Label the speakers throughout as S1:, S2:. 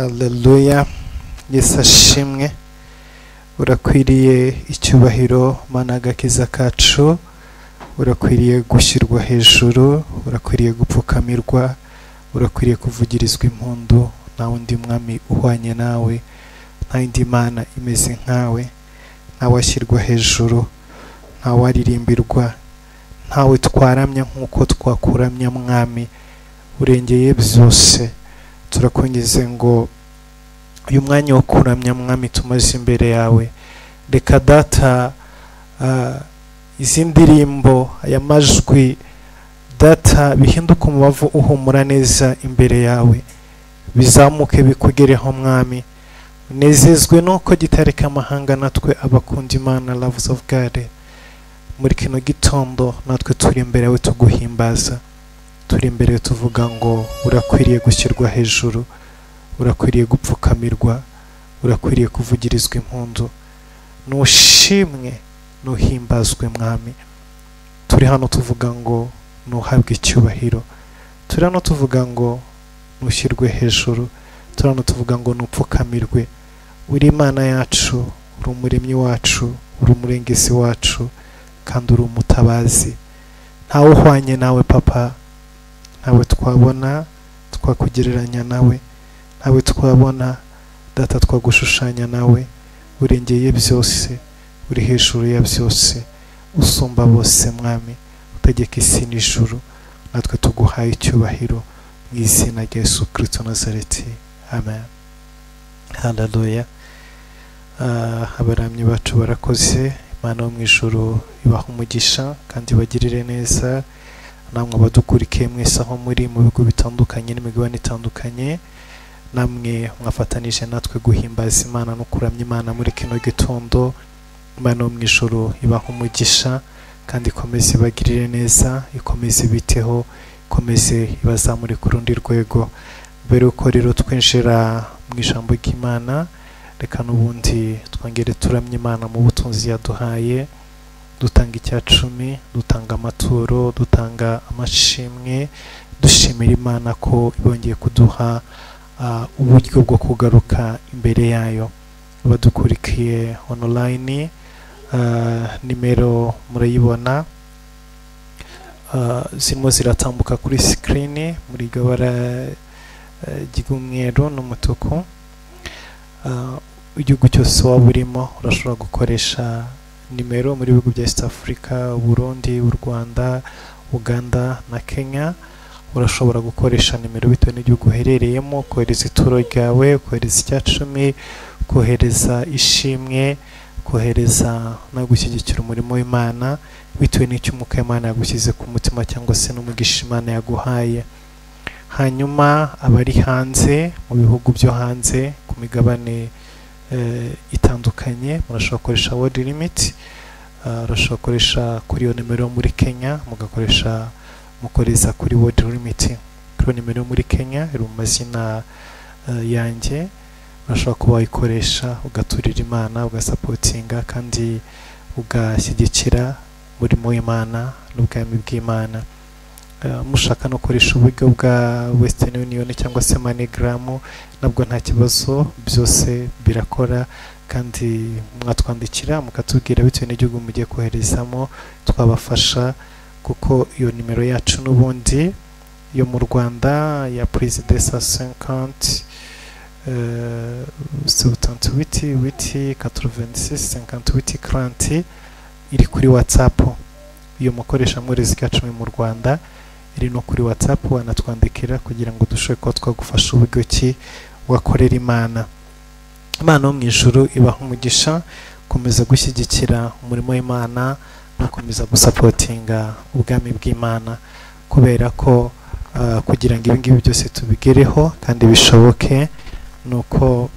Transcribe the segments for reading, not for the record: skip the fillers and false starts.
S1: Haleluya. Yesu ashimwe. Urakwiriye icyubahiro Mana agakiza kacu, urakwiriye gushyirwa hejuru, urakwiriye gupfukamirwa, urakwiriye kuvugirizwa impundu. Nta wundi mwami uhwanye nawe, nta yindi mana imeze nkawe, nta washyirwa hejuru, nta waririmbirwa, ntawe twaramya nk'uko twakuramya mwami, urengeye byose. Turakwingize ngo uyu mwanya wo kuramya mwami tumaze imbere yawe, reka data izi ndirimbo, aya majwi data bihinduka umubavu uhumura neza imbere yawe, bizamuke bikugereho mwami. Unezezwe nuko gitareka amahanga natwe abakunda Imana, loves of God. Muri kino gitondo natwe turi imbere yawe tuguhimbaza, turi imbere tuvuga ngo urakwiriye gushyirwa hejuru, urakwiriye gupfukamirwa, urakwiriye kuvugirizwa impundu. Nushimwe, nuhimbazwe mwami. Turi hano tuvuga ngo nuhabwe icyubahiro, turi hano tuvuga ngo nushyirwe hejuru, turi hano tuvuga ngo nupfukamirwe. Uri Imana yacu, uri umuremyi wacu, uri umurengezi wacu, kandi uri umutabazi. Ntawe uhwanye nawe papa, ntawe twabona twakugereranya nawe, ntawe twabona data twagushushanya nawe. Urengeye byose, uri hejuru ya byose, usumba bose mwami, utegeka isi n'ijuru. Natwe tuguhaye icyubahiro mu izina rya Yesu Kristo Nazareti, amen. Haleluya. Abaramyi bacu barakoze. Imana yo mu ijuru ibaha umugisha kandi bagirire neza. Namwe abadukurikiye mwese aho muri mu bigo bitandukanye n'imigabane itandukanye, namwe mwafatanije natwe guhimbaza Imana no kuramya Imana muri kino gitondo. Imana yo mu ijuru ibaha umugisha kandi ikomeze ibagirire neza, ikomeze ibiteho, ikomeze ibazamure ku rundi rwego. Mbere yuko rero twinjira mu ijambo ry'Imana, reka n'ubundi twongere turamye Imana mu butunzi yaduhaye. Dutanga icyacumi, dutanga amaturo, dutanga amashimwe, dushimira Imana ko ibongeye kuduha uburyo bwo kugaruka imbere yayo. Abadukurikiye online, nimero murayibona, zirimo ziratambuka kuri screen muri gabara ry'umweru n'umutuku. Igihugu cyose waba urimo urashobora gukoresha nimero muri bihugu bya East Africa, Burundi, u Rwanda, Uganda na Kenya. Urashobora gukoresha nimero bitewe n'igihugu uherereyemo, kohereza ituro ryawe, kohereza icyacumi, kohereza ishimwe, kohereza no gushyigikira umurimo w'Imana bitewe n'icyo umwuka w'Imana yagushyize ku mutima cyangwa se n'umugisha Imana yaguhaye. Hanyuma abari hanze, mu bihugu byo hanze ku migabane itandukanye, murashobora gukoresha word limit. Urashobora gukoresha kuri iyo nimero muri Kenya, mukoreza kuri word limit kuri nimero muri Kenya, iri mu mazina yanjye. Urashobora kuba wayikoresha ugaturira Imana, ugasapotinga kandi ugashyigikira umurimo w'Imana n'ubwami bw'Imana. Mushaka no gukoresha uburyo bwa Western Union cyangwa se MoneyGram, nabwo nta kibazo, byose birakora. Kandi mwatwandikira mukatubwira bitewe n'igihugu mugiye koherezamo, twabafasha. Kuko iyo nimero yacu n'ubundi yo mu Rwanda ya President 50 78 86 58 40 iri kuri WhatsApp. Iyo mukoresha murezi cyacumi mu Rwanda iri no kuri WhatsApp, wanatwandikira kugira ngo dushobore ko twagufasha uburyo ki wakorera Imana. Imana yo mu ijuru ibaha umugisha, komeza gushyigikira umurimo w'Imana no komeza gusapotinga ubwami bw'Imana, kubera ko kugira ngo ibi ngibi byose tubigereho kandi bishoboke, nuko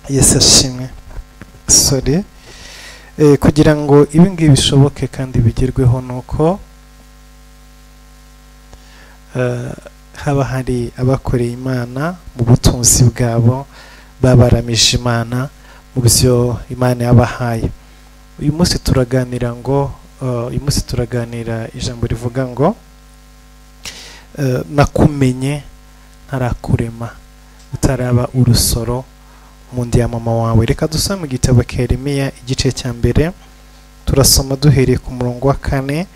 S1: Yesu ashimwe. Kugira ngo ibi ngibi bishoboke kandi bigerweho, nuko haba hari abakoreye Imana mu butunzi bwabo, babaramije Imana mu byo Imana yabahaye. Uyu munsi turaganira ijambo rivuga ngo nakumenye ntarakurema utaraba urusoro mu nda ya mama wawe. Reka dusome mu gitabo Yeremiya igice cya mbere, turasoma duhereye ku murongo wa 4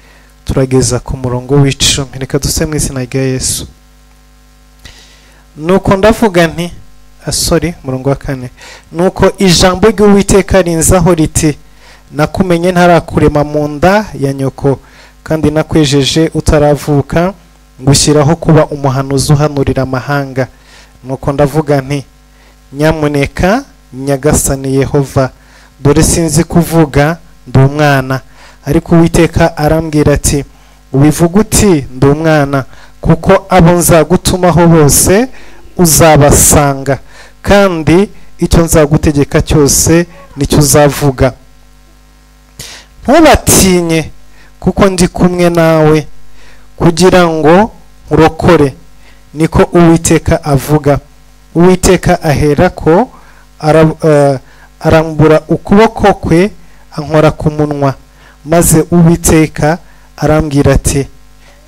S1: turageza ku murongo w'10. Reka dusome mu izina rya Yesu. Nuko ndavuga nti murongo wa 4, nuko ijambo ry'Uwiteka rinzaho riti, nakumenye ntarakurema mu nda ya nyoko, kandi nakwejeje utaravuka, ngushyiraho kuba umuhanuzi uhanurira amahanga. Nuko ndavuga nti, nyamuneka Nyagasani Yehova, dore sinzi kuvuga, ndi umwana. Ariko Uwiteka arambwira ati, ubivuga uti ndi umwana, kuko abo nzagutumaho bose uzabasanga, kandi icyo nzagutegeka cyose nicyo uzavuga. Ntubatinye, kuko ndi kumwe nawe, kugira ngo nkurokore, niko Uwiteka avuga. Uwiteka aherako arambura ukuboko kwe ankora ku munwa, maze Uwiteka arambwira ati,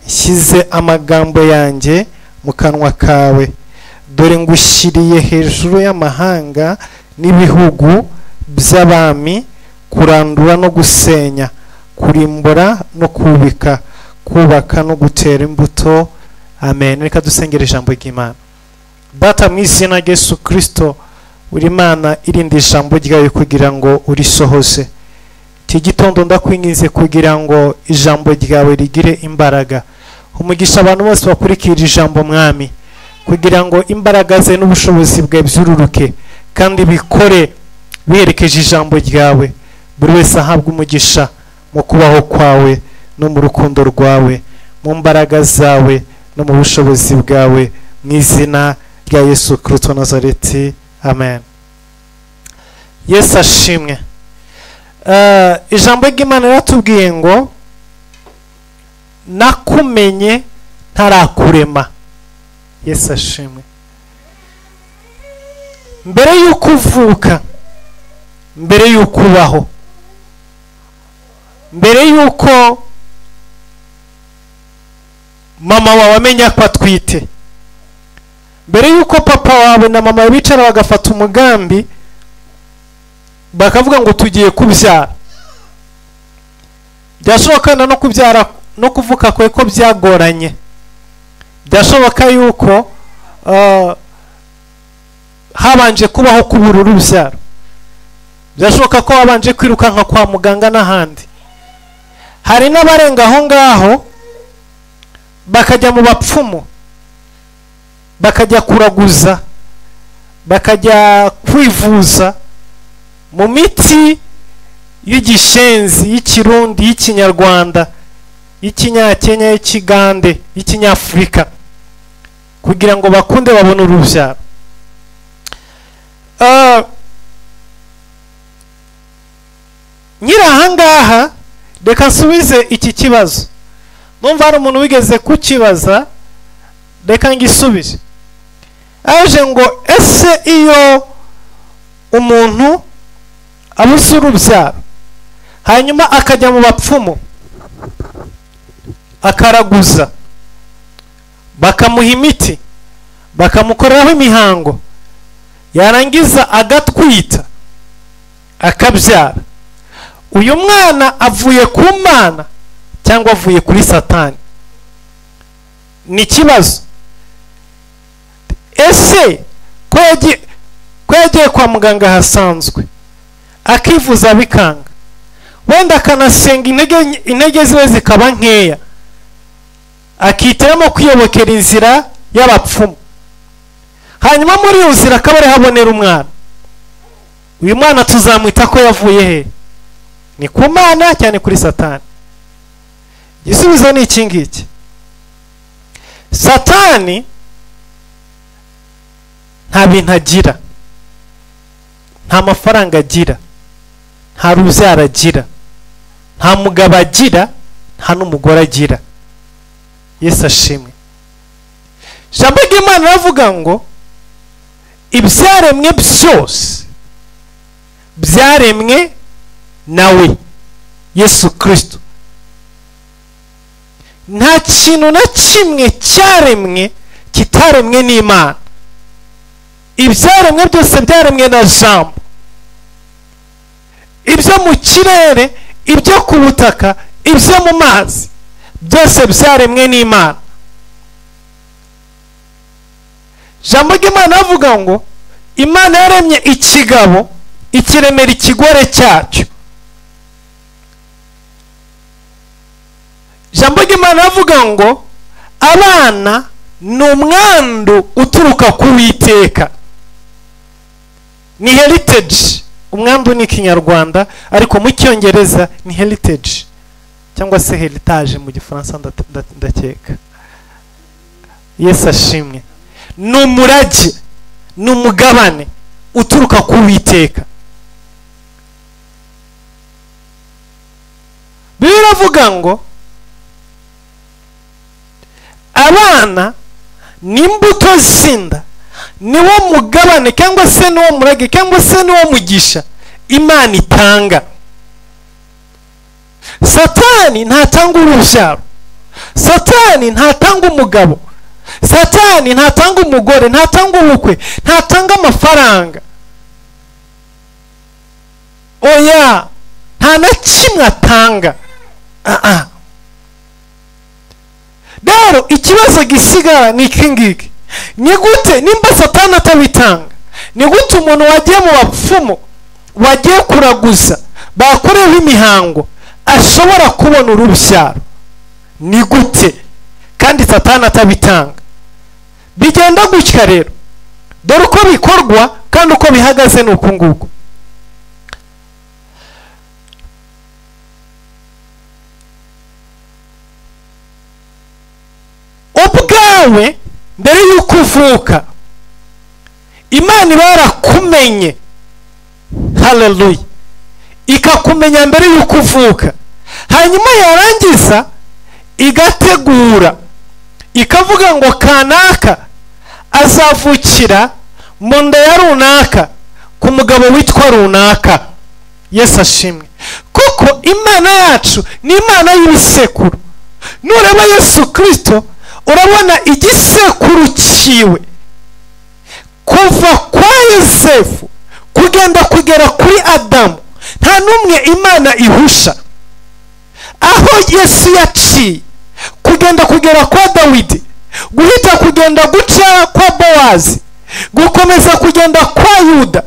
S1: nshyize amagambo yanjye mu kanwa kawe, dore ngushyiriye hejuru y'amahanga n'ibihugu by'abami, kurandura no gusenya, kurimbura no kubaka no gutera imbuto. Amen. Reka dusengere ijambo ry'Imana. Data, mu izina rya Yesu Kristo, uri Imana irindi ijambo ryawe kugira ngo urisohoze. Iki gitondo ndakwinginze kugira ngo ijambo ryawe rigire imbaraga. Umugisha abantu bose bakurikira ijambo Mwami, kugira ngo imbaraga ze n'ubushobozi bwawe byururuke kandi bikore biherekeje ijambo ryawe. Buri wese ahabwa umugisha mu kubaho kwawe no mu rukundo rwawe, mu mbaraga zawe no mu bushobozi bwawe, mu izina rya Yesu Kristo Nazareti. Amen. Yesu ashimwe. Ijambo ry'Imana riratubwiye ngo, nakumenye ntarakurema. Yesu ashimwe. Mbere y'uko uvuka, mbere y'uko ubaho, mbere y'uko mama wawe amenya ko atwite, mbere y'uko papa wawe na mama bicara bagafata umugambi bakavuga ngo tugiye kubyara, byashoboka no kubyara no kuvuka kwe ko byagoranye. Byashoboka yuko habanje kubaho kubura urubyaro. Byashoboka ko wabanje kwirukanka kwa muganga n'ahandi. Hari n'abarenga aho ngaho bakajya mu bapfumu, bakajya kuraguza, bakajya kwivuza mu miti y'igishenzi, y'ikirundi, y'ikinyarwanda, y'ikinyakenya, y'ikigande, y'ikinyafurika, kugira ngo bakunde babone urubyaro. Nyirahangaha reka nsubize iki kibazo. Numva hari umuntu wigeze kukibaza, reka ngisubize. Aje ngo, ese iyo umuntu abuze urubyaro hanyuma akajya mu bapfumu akaraguza, bakamuha imiti, bakamukoreraho imihango, yarangiza agatwita akabyara, uyu mwana avuye ku Mana cyangwa avuye kuri Satani? Ni ikibazo. Ese ko yagiye kwa muganga hasanzwe akivuza bikanga, wenda akanasenga intege ziwe zikaba nkeya, akitiramo kwiyobokera inzira y'abapfumu, hanyuma muri iyo nzira akaba ari habonera umwana, uyu mwana tuzamwita ko yavuye he? Ni ku Mana cyane kuri Satani? Igisubizo ni iki ngiki. Satani nta bintu agira, nta mafaranga agira, nta rubyaro agira, nta mugabo agira, nta n'umugore agira. Yesu ashimwe. Ijambo ry'Imana riravuga ngo, ibyaremwe byose byaremwe nawe Yesu Kristo. nta kintu na kimwe cyaremwe kitaremwe n'Imana. Ibyaremwe byose byaremwe na Jambo. Ibyo mu kirere, ibyo ku butaka, ibyo mu mazi, byose byaremwe n'Imana. Jambo ry'Imana avuga ngo Imana yaremye ikigabo ikiremera ikigore cyacyo. Jambo ry'Imana avuga ngo abana ni umwandu uturuka ku Uwiteka. Ni heritage. Umwandu ni Kinyarwanda, ariko mu Cyongereza ni heritage cyangwa se heritage mu Gifaransa ndakeka. Yesu ashimwe. Ni umurage, ni umugabane uturuka ku Uwiteka. Bibiliya iravuga ngo abana ni imbuto z'inda, niwo mugabane cyangwa se niwo murage cyangwa se niwo mugisha Imana itanga. Satani ntatanga urubyaro, Satani ntatanga umugabo, Satani ntatanga umugore, ntatanga ubukwe, ntatanga amafaranga. Oya, nta na kimwe atanga. Rero ikibazo gisigara ni iki ngiki: ni gute nimba Satani atabitanga, ni gute umuntu wagiye mu bapfumu, wagiye kuraguza, bakorewe imihango, ashobora kubona urubyaro? Ni gute kandi Satani atabitanga? Bigenda gutya rero. Dore uko bikorwa kandi uko bihagaze ni uku nguku. Ubwawe mbere y'uko uvuka Imana iba yarakumenye. Haleluya. Ikakumenya mbere y'uko uvuka, hanyuma yarangiza igategura ikavuga ngo kanaka azavukira mu nda ya runaka ku mugabo witwa runaka. Yesu ashimwe. Kuko Imana yacu ni Imana y'ibisekuru. Nureba Yesu Kristo urabona igisekuru cyiwe kuva kwa Yosefu kugera kuri Adamu, nta numwe Imana ihusha. Aho Yesu yaciye kugera kwa Dawidi, guhita kugenda guca kwa Bowazi, gukomeza kugenda kwa Yuda,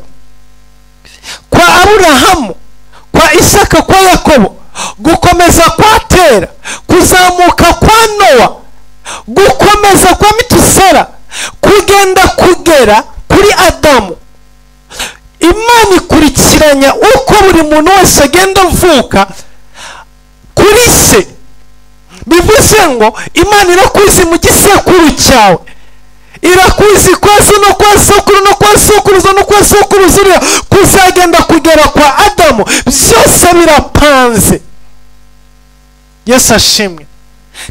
S1: kwa Aburahamu, kwa Isaka, kwa Yakobo, gukomeza kwa Tera, kuzamuka kwa Nowa, gukomeza kwa Metusela, kugera kuri Adamu. Imana ikurikiranya uko buri muntu wese agenda avuka kuri se. Bivuze ngo Imana irakuzi mu gisekuru cyawe, irakuzi kwa so no kwa sokuru no kwa sokuruza no kwa sokuruza, kuzagenda kugera kwa Adamu, byose birapanze. Yesu ashimwe.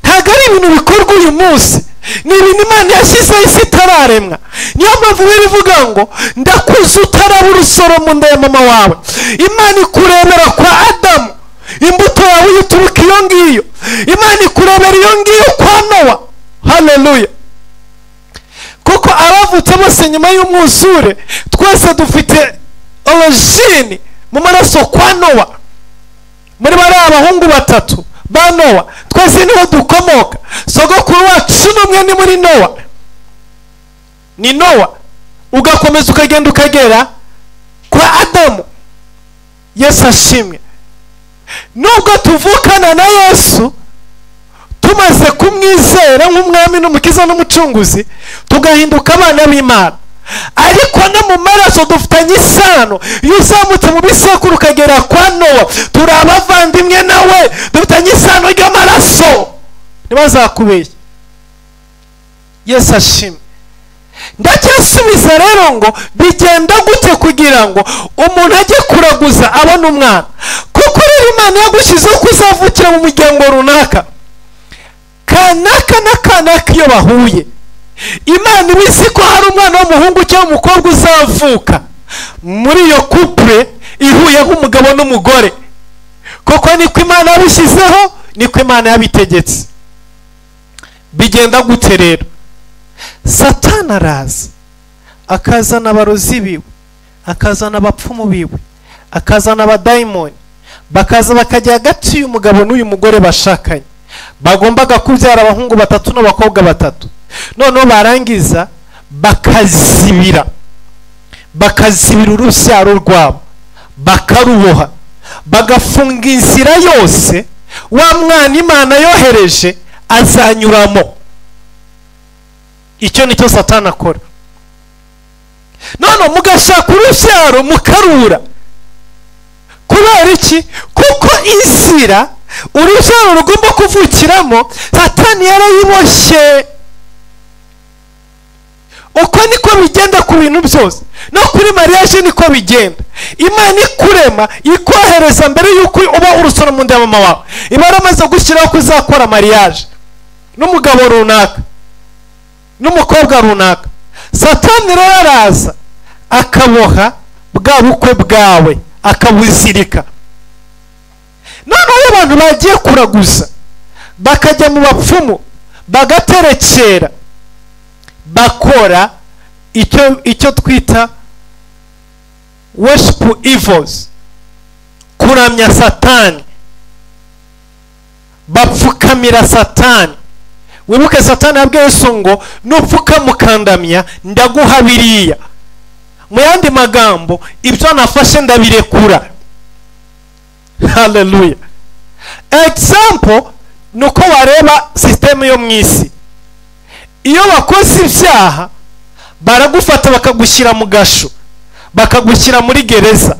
S1: Ntabwo ari ibintu bikorwa uyu munsi, ni ibintu Imana yashyizeho isi itararemwa. Niyo mpamvu birivuga ngo ndakuzi utaraba urusoro mu nda ya mama wawe. Imana ikurebera kwa Adamu, imbuto yawe ituruka iyo ngiyo. Imana ikurebera iyo ngiyo kwa Nowa. Haleluya. Kuko abavutse bose nyuma y'umwuzure, twese dufite origine mu maraso kwa Nowa. Muri bari abahungu batatu ba Nowa, twese niho dukomoka. Sogokuru wacu n'umwe ni muri Nowa, ni Nowa. Ugakomeza ukagenda ukagera kwa Adamu. Yesu ashimwe. Nubwo tuvukana na Yesu, tumaze kumwizera nk'umwami n'umukiza n'umucunguzi, tugahinduka abana b'Imana, ariko no mu maraso dufitanye isano. Iyo uzamutse mu bisekuru ukagera kwa Nowa, turi abavandimwe nawe, dufitanye isano ry'amaraso. Ntibazakubeshye. Yesu ashimwe. Ndacyasubiza rero ngo bigenda gute kugira ngo umuntu ajye kuraguza abone umwana? Kuko rero Imana yagushyizeho kuzavukira mu muryango runaka, kanaka na kanaka. Iyo bahuye, Imana ibizi ko hari umwana w'umuhungu cyangwa umukobwa uzavuka muri iyo couple ihuye nk'umugabo n'umugore. Kuko niko Imana yabishyizeho, niko Imana yabitegetse. bigenda gute rero? Satani araza akazana abarozi biwe, akazana abapfumu biwe, akazana abadayimoni, bakaza bakajya hagati y'umugabo n'uyu mugore bashakanye, bagombaga kubyara abahungu 3 n'abakobwa 3. Noneho barangiza bakazibira urubyaro rwabo, bakaruboha, bagafunga inzira yose wa mwana Imana yohereje azanyuramo. Icyo nicyo Satani akora. None mugashaka urubyaro mukarura. Kubera iki? Kuko inzira urubyaro rugomba kuvukiramo Satani yarayiboshye. Uko niko bigenda ku bintu byose, no kuri mariage niko bigenda. Imana ikurema ikohereza mbere yuko uba urusoro mu nda ya mama wawe, ibara maze gushyiraho kuzakora mariage n'umugabo runaka n'umukobwa runaka. Satani rero araza akaboha bwa bukwe bwawe, akabuzirika. Noneho abantu bagiye kuraguza bakajya mu bapfumu bagaterekera, bakora icyo twita worship evils, kuramya Satani, bapfukamira Satani. Wibuke Satani yabwiye Yesu ngo nupfuka mukandamya ndaguha biriya. Mu yandi magambo ibyo nafashe ndabirekura. Hallelujah. Example nuko wareba system yo mwisi. Iyo bakoze ibyaha baragufata bakagushyira mu gasho, bakagushyira muri gereza.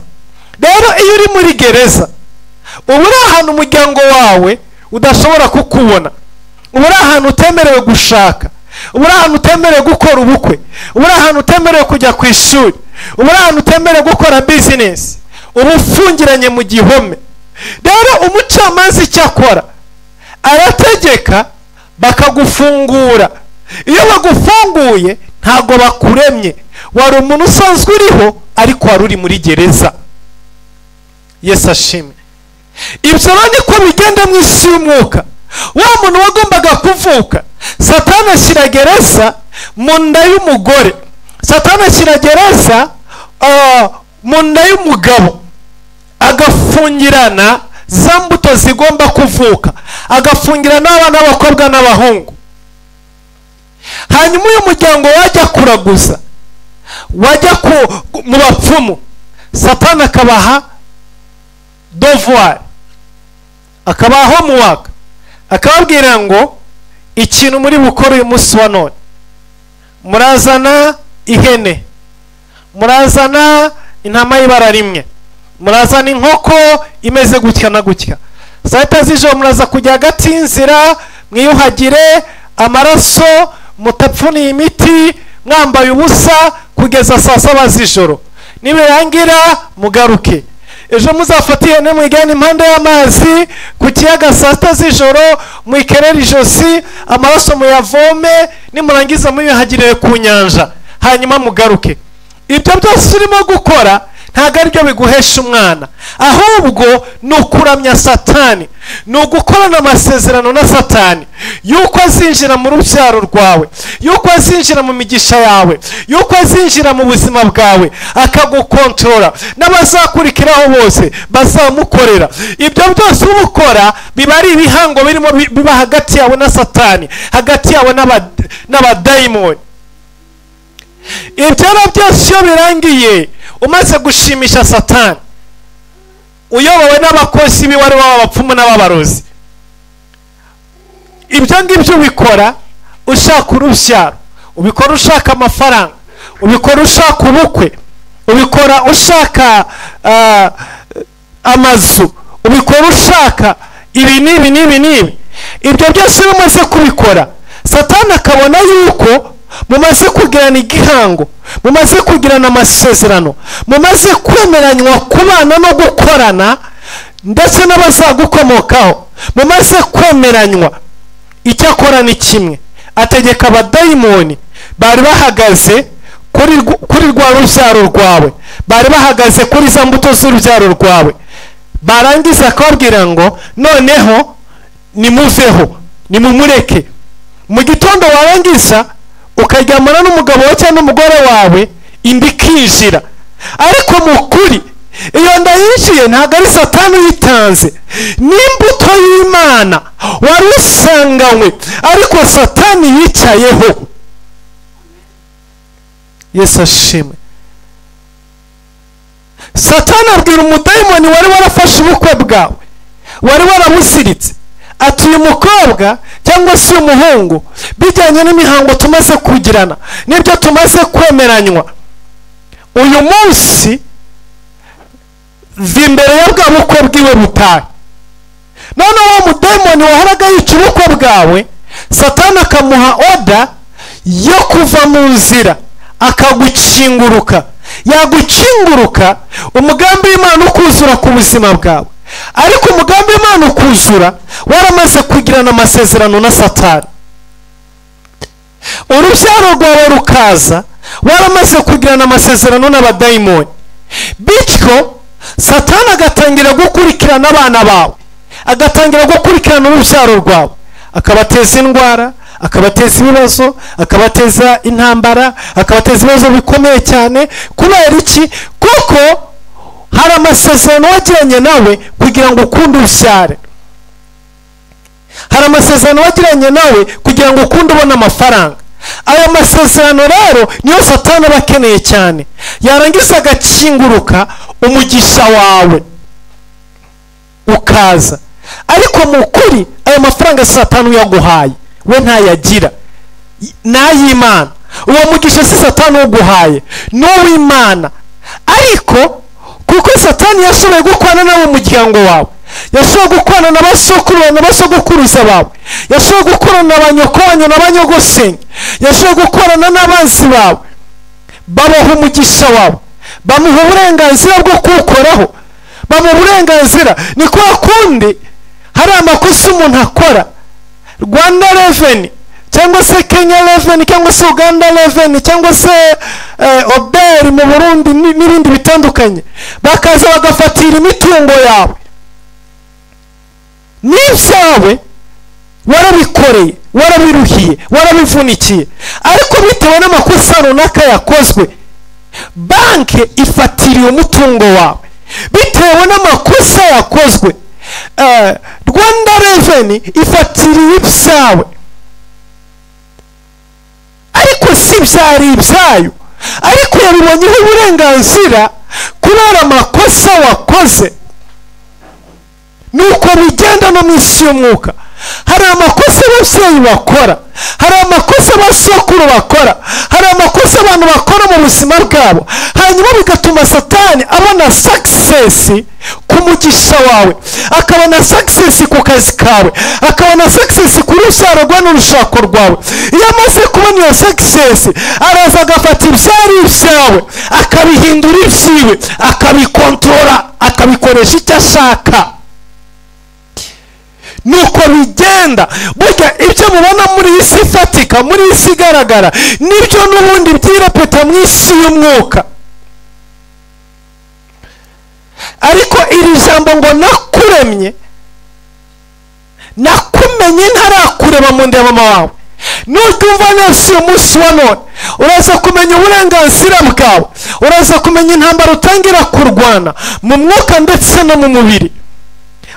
S1: Rero iyo uri muri gereza ubu uri ahantu umuryango wawe udashobora kukubona, ubu uri ahantu utemerewe gushaka, ubu uri ahantu utemerewe gukora ubukwe, ubu uri ahantu utemerewe kujya ku ishuri, ubu uri ahantu utemerewe gukora business, ubu ufungiranye mu gihome. Rero umucamanza icyo akora arategeka bakagufungura. Iyo bagufunguye ntago bakuremye, wari umuntu usanzwe uriho ariko wari uri muri gereza. Yesu ashimwe. Ibyo niko bigenda mu isi y'umwuka. Wa muntu wagombaga kuvuka, Satani ashyira gereza mu nda y'umugore, Satani ashyira gereza mu nda y'umugabo, agafungirana za mbuto zigomba kuvuka, agafungirana abana b'abakobwa n'abahungu. Hanyuma uyu muryango wajya kuraguza, wajya mu bapfumu, Satani akabaha devoir, akabaha homework, akababwira ngo ikintu muri bukora uyu munsi wa none, murazana ihene, murazana intama y'ibara rimwe, murazana inkoko imeze gutya na gutya. Saa 7 z'ijoro muraza kujya hagati y'inzira mwiyuhagire amaraso, mutapfuniye imiti, mwambaye ubusa kugeza saa 7 z'ijoro. Nibirangira mugaruke. Ejo muzafata ihene mwigane impande y'amazi ku kiyaga saa 7 z'ijoro, mwikerera ijosi, amaraso muyavome, nimurangiza muyuhagire ku nyanja, hanyuma mugaruke. Ibyo byose urimo gukora ntago ari byo biguhesha umwana, ahubwo ni ukuramya Satani, ni ugukorana amasezerano na Satani yuko azinjira mu rubyaro rwawe, yuko azinjira mu migisha yawe, yuko azinjira mu buzima bwawe akagukontorora, n'abazakurikiraho bose bazamukorera. Ibyo byose ubukora biba ari ibihango birimo biba hagati yawe na Satani, hagati yawe n'abadayimoni. Ibyo byose iyo birangiye umaze gushimisha Satani, uyobowe n'abakozi biwe ari w'abapfumu n'ababarozi, ibyo ngibyo ubikora ushaka urubyaro, ubikora ushaka amafaranga, ubikora ushaka ubukwe, ubikora ushaka amazu, ubikora ushaka ibi n'ibi. Ibyo byose umaze kubikora, Satani akabona yuko mumaze kugirana igihango, mumaze kugirana amasezerano, mumaze kwemeranywa kubana no gukorana ndetse n'abazagukomokaho, mumaze kwemeranywa. Icyo akora ni kimwe, ategeka abadayimoni bari bahagaze kuri rwa rubyaro rwawe, bari bahagaze kuri za mbuto z'urubyaro rwawe, barangiza akababwira ngo noneho nimuveho, nimumureke, mu gitondo warangiza ukaryamana n'umugabo wawe cyangwa n'umugore wawe inda ikinjira, ariko mu kuri iyo nda yinjiye ntabwo ari Satani uyitanze, n'imbuto y'Imana wari usanganywe ariko Satani yicayeho. Yesu ashimwe. Satani abwira umudayimoni wari warafashe ubukwe bwawe, wari waramusiritse, ati uyu mukobwa cyangwa se umuhungu bijyanye n'imihango tumaze kugirana n'ibyo tumaze kwemeranywa, uyu munsi imbere ya bwa bukwe bwiwe butahe. None uwo mudayimoni wahoraga yica ubukwe bwawe, Satani akamuha oda yo kuva mu nzira akagukinguruka. Yagukinguruka umugambi w'Imana ukuzura ku buzima bwawe, ariko umugambi w'Imana ukuzura waramaze kugirana amasezerano na Satani. Urubyaro rwawe rukaza waramaze kugirana amasezerano n'abadayimoni, bityo Satani agatangira gukurikirana abana bawe, agatangira gukurikirana urubyaro rwawe, akabateza indwara, akabateza ibibazo, akabateza intambara, akabateza ibibazo bikomeye cyane. Kubera iki? Kuko hari amasezerano wagiranye nawe kugira ngo ukunde ubyare, hari amasezerano wagiranye nawe kugira ngo ukunde ubone amafaranga. Ayo masezerano rero niyo Satani aba akeneye cyane, yarangiza agakinguruka umugisha wawe ukaza, ariko mu kuri ayo mafaranga Satani uyaguhaye we ntayagira, n'ay'Imana. Uwo mugisha si Satani uguhaye, n'uw'Imana. Ariko kuko Satani yashoboye gukorana nawe mu muryango wawe, yashoboye gukorana n'abasogokuruza bawe, yashoboye gukorana n'abanyoko wanyu n'abanyogosenge, yashoboye gukorana n'abanzi bawe, babaha umugisha wawe, bamuha uburenganzira bwo kuwukoraho, bamuha uburenganzira. Ni kwa kundi hari amakosa umuntu akora, Rwanda Revenue cyangwa se Kenya Revenue cyangwa se Uganda Revenue cyangwa se Oberi mu Burundi n'ibindi bitandukanye, bakaza bagafatira imitungo yawe n'ibyawe, warabikoreye, warabiruhiye, warabivunikiye, ariko bitewe n'amakosa runaka yakozwe, banki ifatiriye umutungo wawe bitewe n'amakosa yakozwe. Rwanda Revenue ifatiriye ibyawe, ariko si byari ibyayo, ariko yabibonyeho uburenganzira kubera amakosa wakoze. Nuko bigenda no mu isi y'umwuka. Hari amakosa ababyeyi bakora, hari amakosa abasokuru bakora, hari amakosa abantu bakora mu buzima bwabo, hanyuma bigatuma Satani abona success ku mugisha wawe, akabona success ku kazi kawe, akabona success ku rubyaro rwawe n'urushako rwawe. Iyo amaze kubona iyo success, araza agafata ibyari ibyawe akabihindura ibyiwe, akabikontorora, akabikoresha icyo ashaka. Nuko bigenda. Burya ibyo mubona muri iyi si ifatika, muri iyi si igaragara, nibyo n'ubundi byirepeta mu isi y'umwuka. Ariko iri jambo ngo nakuremye, nakumenye ntarakureba mu nda ya mama wawe, nutumva neza uyu munsi wa none uraza kumenya uburenganzira bwawe, uraza kumenya intambara utangira kurwana mu mwuka ndetse no mu mubiri,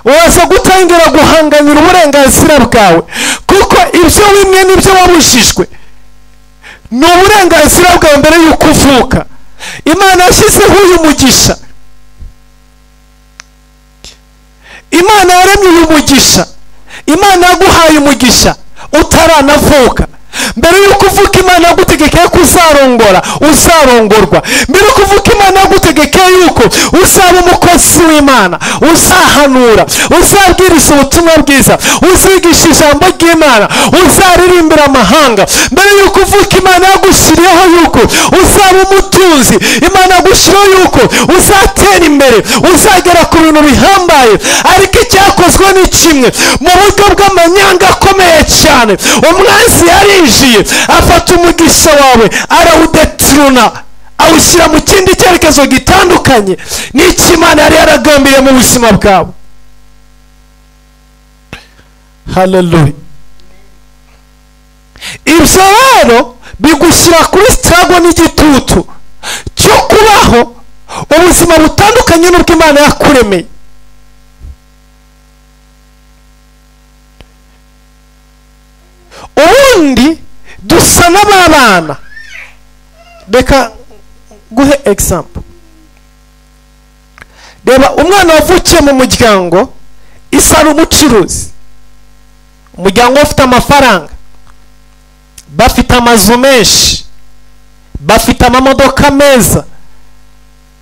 S1: uraza gutangira guhanganira uburenganzira bwawe, kuko ibyo wimwe n'ibyo wabujijwe ni uburenganzira bwawe mbere y'uko uvuka. Imana yashyizeho uyu mugisha, Imana yaremye uyu mugisha, Imana yaguhaye umugisha utaranavuka. Mbere y'uko uvuka Imana yagutegekeye ko uzarongora, uzarongorwa. Mbere y'uko uvuka Imana yagutegekeye yuko uzaba umukozi w'Imana, uzahanura, uzabwiriza ubutumwa bwiza, uzigisha ijambo ry'Imana, uzaririmbira amahanga. Mbere y'uko uvuka Imana yagushyiriyeho yuko uzaba umutunzi, Imana yagushyiriyeho yuko uzatera imbere, uzagera ku bintu bihambaye. Ariko icyakozwe ni kimwe, mu buryo bw'amanyanga akomeye cyane, umwanzi yarinjiye afata umugisha wawe arawudetruna, awushyira mu kindi cyerekezo gitandukanye n'icyo Imana yari yaragambiriye mu buzima bwawe. Haleluya. uragwa n'igitutu cyo kubaho ubuzima butandukanye n'ubwo Imana yakuremeye. Ubundi dusa n'abana. Reka guhe example. Reba umwana wavukiye mu muryango isa n'umucuruzi, umuryango ufite amafaranga, bafite amazu menshi, bafite amamodoka meza,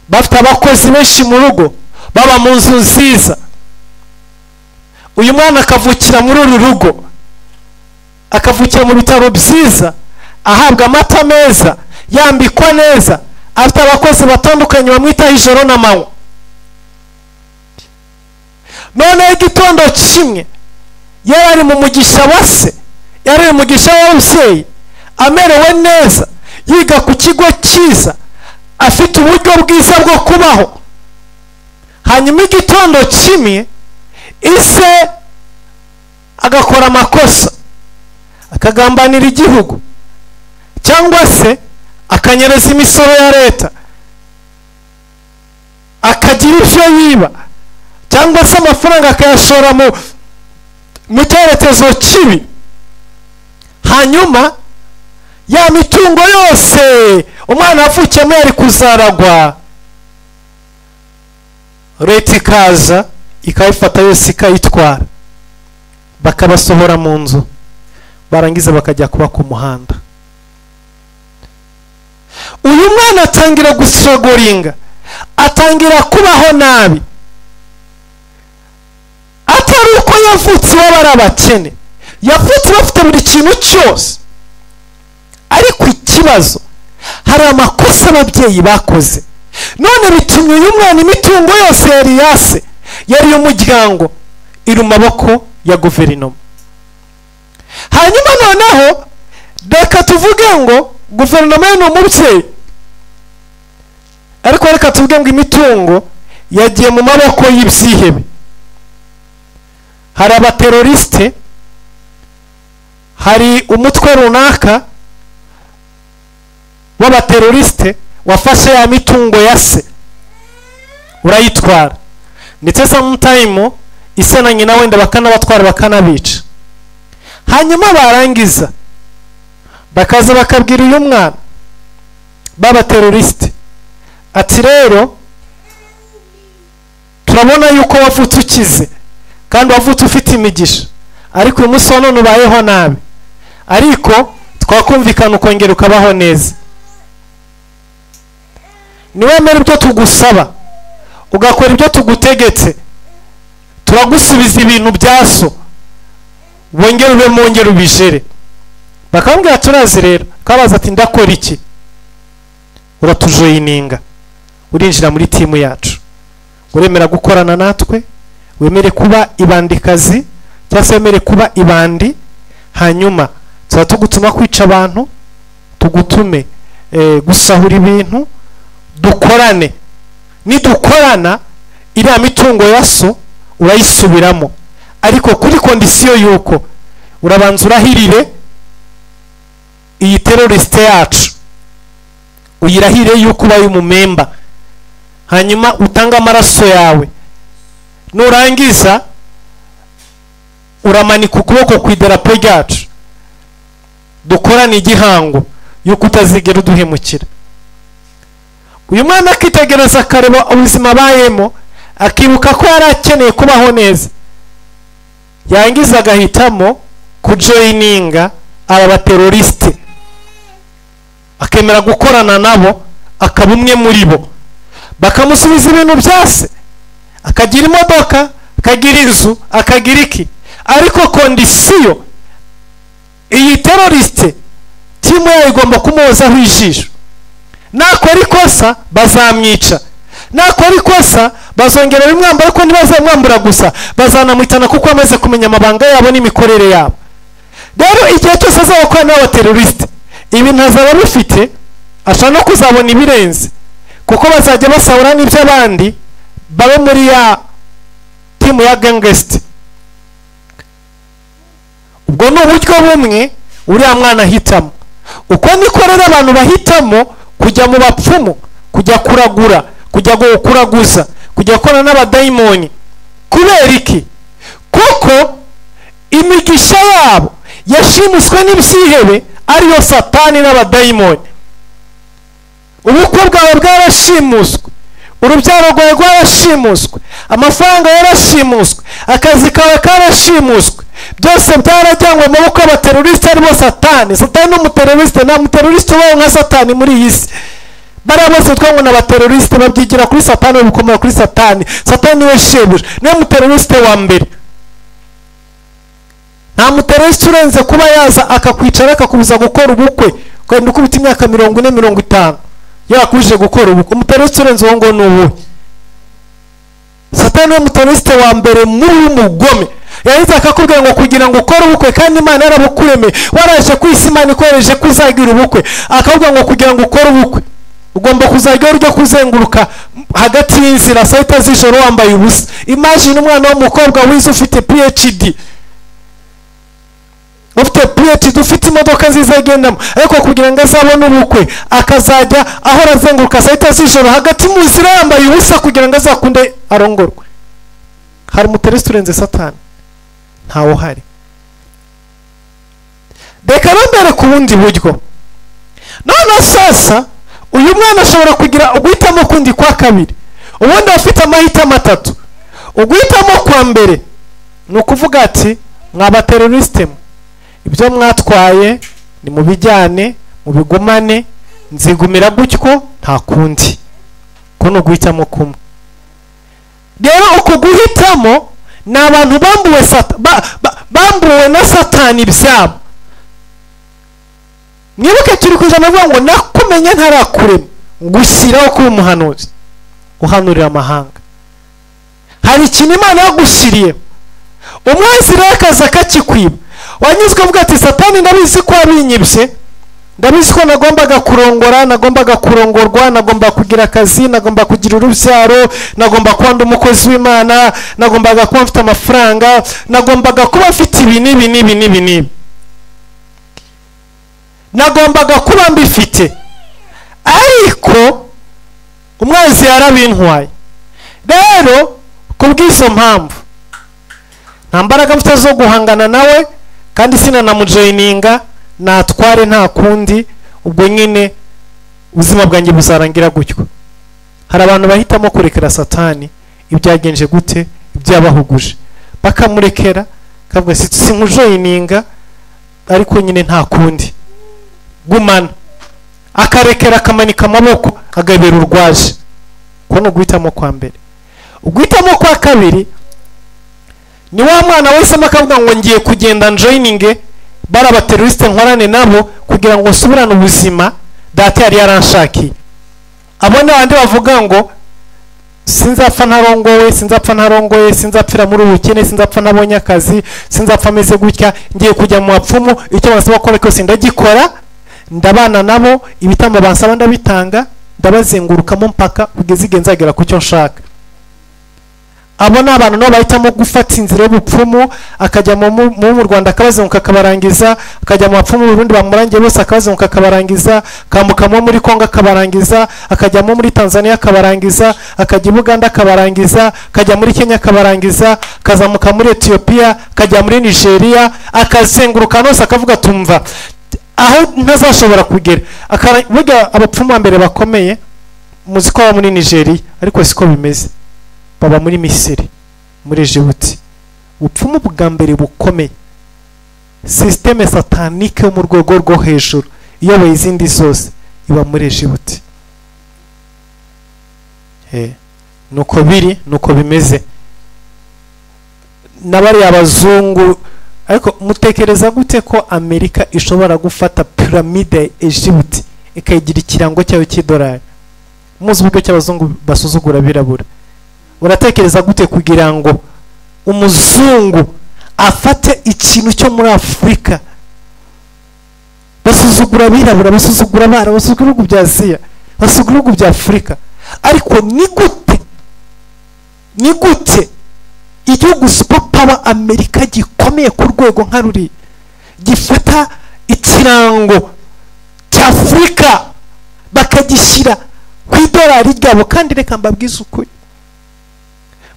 S1: bafite abakozi benshi mu rugo, baba mu nzu nziza. Uyu mwana akavukira muri uru rugo, akavukira mu bitaro byiza, ahabwa amata meza, yambikwa neza, afite abakozi batandukanye bamwitaho ijoro n'amanywa. None igitondo kimwe yari mu mugisha wa se, yari mu mugisha w'ababyeyi, amerewe neza, yiga ku kigo cyiza, afite uburyo bwiza bwo kubaho. Hanyuma igitondo kimwe ise agakora amakosa, akagambanira igihugu, cyangwa se akanyereza imisoro ya leta, akagira ibyo yiba, cyangwa se amafaranga akayashora mu cyerekezo kibi. Hanyuma ya mitungo yose umwana avukiyemo yari kuzaragwa, leta ikaza ikayifata yose ikayitwara, bakabasohora mu nzu, barangiza bakajya kuba ku muhanda. Uyu mwana atangira gusogoringa, atangira kubaho nabi, atari uko yavutse wabara abakene, yavutse bafite buri kintu cyose. Ariko ikibazo, hari amakosa ababyeyi bakoze, none bitumye uyu mwana imitungo yose yari yase, yari y'umuryango, iri mu maboko ya guverinoma. Hanyuma noneho reka tuvuge ngo guverinoma ni umubyeyi, ariko reka tuvuge ngo imitungo yagiye mu maboko y'ibyihebe. Hari abateroriste, hari umutwe runaka w'abateroriste wafashe ya mitungo ya se urayitwara, ndetse sometime ise na nyina wenda bakanabatwara bakanabica. Hanyuma barangiza bakaza bakabwira uyu mwana b'abateroriste ati rero turabona yuko wavutse ukize kandi wavutse ufite imigisha, ariko uyu munsi none ubayeho nabi, ariko twakumvikana ukongera ukabaho neza. Niwemera ibyo tugusaba ugakora ibyo tugutegetse, turagusubiza ibintu bya so, wongera ube mwongera ubijere. Bakambwira turazi rero, kabaza ati ndakora iki? Uratujoyininga, urinjira muri timu yacu, uremera gukorana natwe, wemere kuba ibandikazi cyangwa se wemere kuba ibandi. Hanyuma tuba tugutuma kwica abantu, tugutume gusahura ibintu, dukorane. Nidukorana iriya mitungo ya so urayisubiramo, ariko kuri kondisiyo yuko urabanza urahirire iyi teroriste yacu, uyirahire yuko ubaye umumemba, hanyuma utanga amaraso yawe. Nurangiza uramanika ukuboko ku idarapo ryacu, dukorana igihango yuko utazigera uduhemukira. Uyu mwana akitegereza akareba ubuzima bayemo, akibuka ko yari akeneye kubaho neza, yangiza agahitamo kujoyininga aba bateroriste, akemera gukorana nabo, akaba umwe muri bo. Bakamusubiza ibintu byase, akagira imodoka, akagira inzu, akagira iki, ariko kondisiyo iyi teroriste timu yayo igomba kumuhozaho ijisho. Nakora ikosa bazamwica, nakora ikosa bazongera bimwambara, ariko ntibazamwambura gusa, bazanamwitana kuko amaze kumenya amabanga yabo n'imikorere yabo. Rero igihe cyose azabakora n'abateroriste, ibi ntazaba bifite, ashobora no kuzabona ibirenze, kuko bazajya basahura n'iby'abandi babe muri ya timu ya gangster. Ubwo ni uburyo bumwe uriya mwana ahitamo. uko niko rero abantu bahitamo kujya mu bapfumu, kujya kuragura, kujya kuraguza, kujya gukora n'abadayimoni. Kubera iki? Kuko imigisha yabo yashimuswe n'ibyihebe, ariyo satani n'abadayimoni. Ubukwe bwawe bwarashimuswe, urubyaro rwawe rwarashimuswe, amafaranga yarashimuswe, akazi kawe karashimuswe, byose byarajyanywe mu maboko y'abateroriste aribo satani. Satani n'umuteroriste, nta muteroriste ubaho nka satani muri iyi si. Bariya bose twangwa n'abateroriste babyigira kuri satani, babikomera kuri satani. Satani niwe shebuja, niwe muteroriste wa mbere. Nta muteroriste urenze kuba yaza akakwicara akakubuza gukora ubukwe ukagenda ukubita imyaka 40-50 yakuje gukora ubukwe. Umuteroriste urenze uwo ngo n'ubu. Satani niwe muteroriste wa mbere muri umugome. Yahize akakubwira ngo kugira ngo ukore ubukwe kandi Imana yarabukuremeye, waraje ku isi Imana ikoreje kuzagira ubukwe, akavuga ngo kugira ngo ukore ubukwe ugomba kuzajya uryo kuzenguruka hagati y'inzira saa sita z'ijoro wambaye ubusa. Imagine umwana w'umukobwa wize ufite PhD, ufite PhD, ufite imodoka nziza agendamo, ariko kugira ngo azabone ubukwe akazajya ahora azenguruka saa sita z'ijoro hagati mu nzira yambaye ubusa kugira ngo azakunde arongorwe. Hari umuteroriste urenze satani? Ntawo hari. Reka bambere ku bundi buryo. None sasa uyu mwana ashobora kugira uguhitamo kundi kwa kabiri, ubundi afite amahitamo atatu. Uguhitamo kwa mbere ni ukuvuga ati mwabateroriste mwe, ibyo mwatwaye ni mu bijyane, mu bigumane, nzigumira gutyo nta kundi. Ko no guhitamo kumwe. Rero uko guhitamo ni abantu bambuwe na satani ibyabo. Mwibuke turi kujana avuga ngo nakumenye ntarakurema, ngushyiraho kuba umuhanuzi uhanurira amahanga. Hari ikintu Imana yagushyiriye, umwanzi rero akaza kakikwiba. Wanyuzwe uvuga ati satani ndabizi ko wabinyibye, ndabizi ko nagombaga kurongora, nagombaga kurongorwa, nagomba kugira akazi, nagomba kugira urubyaro, nagomba kuba ndi umukozi w'Imana, nagombaga kuba mfite amafaranga, nagombaga kuba mfite ibi n'ibi, nagombaga kuba mbifite, ariko umwanzi yarabintwaye. Rero kubw'izo mpamvu nta mbaraga mfite zo guhangana nawe, kandi sinanamujoyininga, natware nta kundi. Ubwo nyine ubuzima bwanjye buzarangira gutyo. Hari abantu bahitamo kurekera satani ibyagenje gute, ibyabahuguje, bakamurekera kavuga sinkujoyininga, ariko nyine nta kundi gumana, akarekera akamanika amaboko agabera urwaje. Ko no guhitamo kwa mbere. Uguhitamo kwa kabiri ni wa mwana wese makavuga ngo ngiye kugenda joininge bara abateroriste nkorane nabo kugira ngo nsubirane ubuzima data yari yaranshaki. Abone abandi bavuga ngo sinzapfa ntarongowe, sinzapfa ntarongoye, sinzapfira muri ubukene, sinzapfa nabonye akazi, sinzapfa meze gutya, ngiye kujya mu bapfumu, icyo basaba ko reko sindagikora, ndabana nabo, ibitambo bansaba ndabitanga, ndabazengurukamo mpaka kugeza igihe nzagera ku cyo nshaka. Abo ni abantu nabo bahitamo gufata inzira y'ubupfumu, akajya mu Rwanda akabazenguka akabarangiza, akajya mu bapfumu mu Burundi bamurangiye bose akabazenguka akabarangiza, kamukamo muri Kongo akabarangiza, akajyamo muri Tanzania akabarangiza, akajya i Uganda akabarangiza, akajya muri Kenya akabarangiza, akazamuka muri Ethiopia, akajya muri Nigeria, akazenguruka hose akavuga tumva aho ntazashobora kugera. Burya abapfumu mbere bakomeye muzi ko muri Nigeria, ariko siko bimeze. Baba muri Misiri, muri Djibouti. Ubupfumu bwa mbere bukomeye, systeme satanique yo mu rwego rwo hejuru iyo bayizindi zose iba muri Djibouti. Nuko biri, nuko bimeze. Nabari abazungu, ariko mutekereza gute ko Amerika ishobora gufata pyramide ya Djibouti ikayigira ikirango cyayo cy'idolari? Muzi ubwo cy'abazungu basuzugura birabura. Uratekereza gute kugira ngo umuzungu afate ikintu cyo muri Afrika? Basuzugura birabura, basuzugura bara, basuzugura ibihugu bya Aziya, basuzugura ibihugu bya Afrika. Ariko ni gute igihugu superpower Amerika gikomeye ku rwego nka ruri gifata ikirango Afurika bakagishyira ku idolari ryabo. Kandi reka mbabwize ukuri,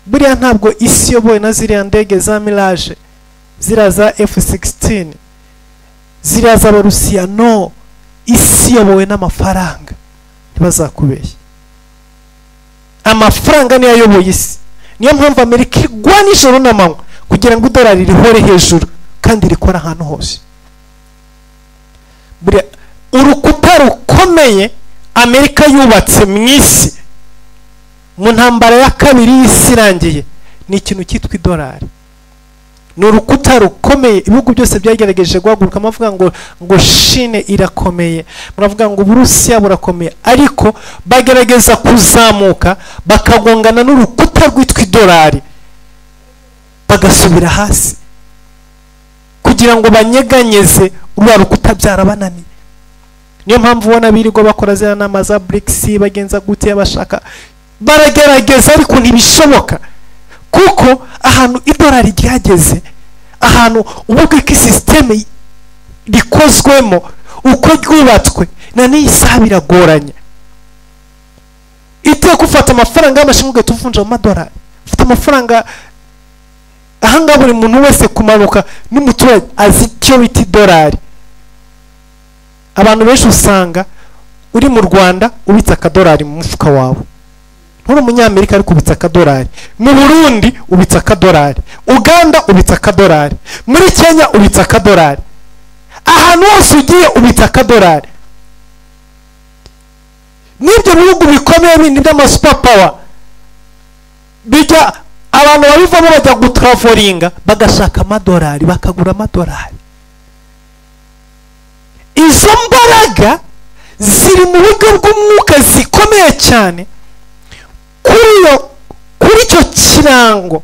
S1: buriya ntabwo isi yobowe na ziriya ndege za Mirage, ziriya za F-16, ziriya z'Abarusiya. No, isi yobowe n'amafaranga. Ntibazakubeshya, amafaranga niyo ayoboye isi. Niyo mpamvu Amerika igwa nijoro n'amanywa kugira ngo idolari rihore hejuru kandi rikora ahantu hose. Buriya urukuta rukomeye Amerika yubatse mu isi mu ntambara ya kabiri y'isi irangiye ni ikintu cyitwa idolari. Ni urukuta rukomeye. Ibihugu byose byagerageje guhaguruka bavuga ngo Chine irakomeye, muravuga ngo Uburusiya burakomeye, ariko bagerageza kuzamuka bakagongana n'urukuta rwitwa idolari bagasubira hasi kugira ngo banyeganyeze urwa rukuta. Byarabananiye. Niyo mpamvu ubona birirwa bakora ziriya nama za BRICS bagenza gute bashaka, baragerageza ariko ntibishoboka, kuko ahantu idolari ryageze, ahantu ubwo ko systeme rikozwemo uko ryubatswe na n'iyi saha biragoranye. Iteka ufata amafaranga y'amashinga tuvunja mu madolari, ufite amafaranga ahanga buri muntu wese kumanuka n'umuturage azi icyo bita idolari. Abantu benshi usanga uri mu Rwanda ubitsa akadolari mu mufuka wawe, nturi umunyamerika ariko ubitsa akadolari, mu Burundi ubitsa akadolari, Uganda ubitsa akadolari, muri Kenya ubitsa akadolari, ahantu hose ugiye ubitsa akadolari. N'ibyo bihugu bikomeye bindi by'amasuper power bijya abantu babivamo bajya gutravolinga bagashaka amadolari, bakagura amadolari. Izo mbaraga ziri mu buryo bw'umwuka zikomeye cyane kuri icyo kirango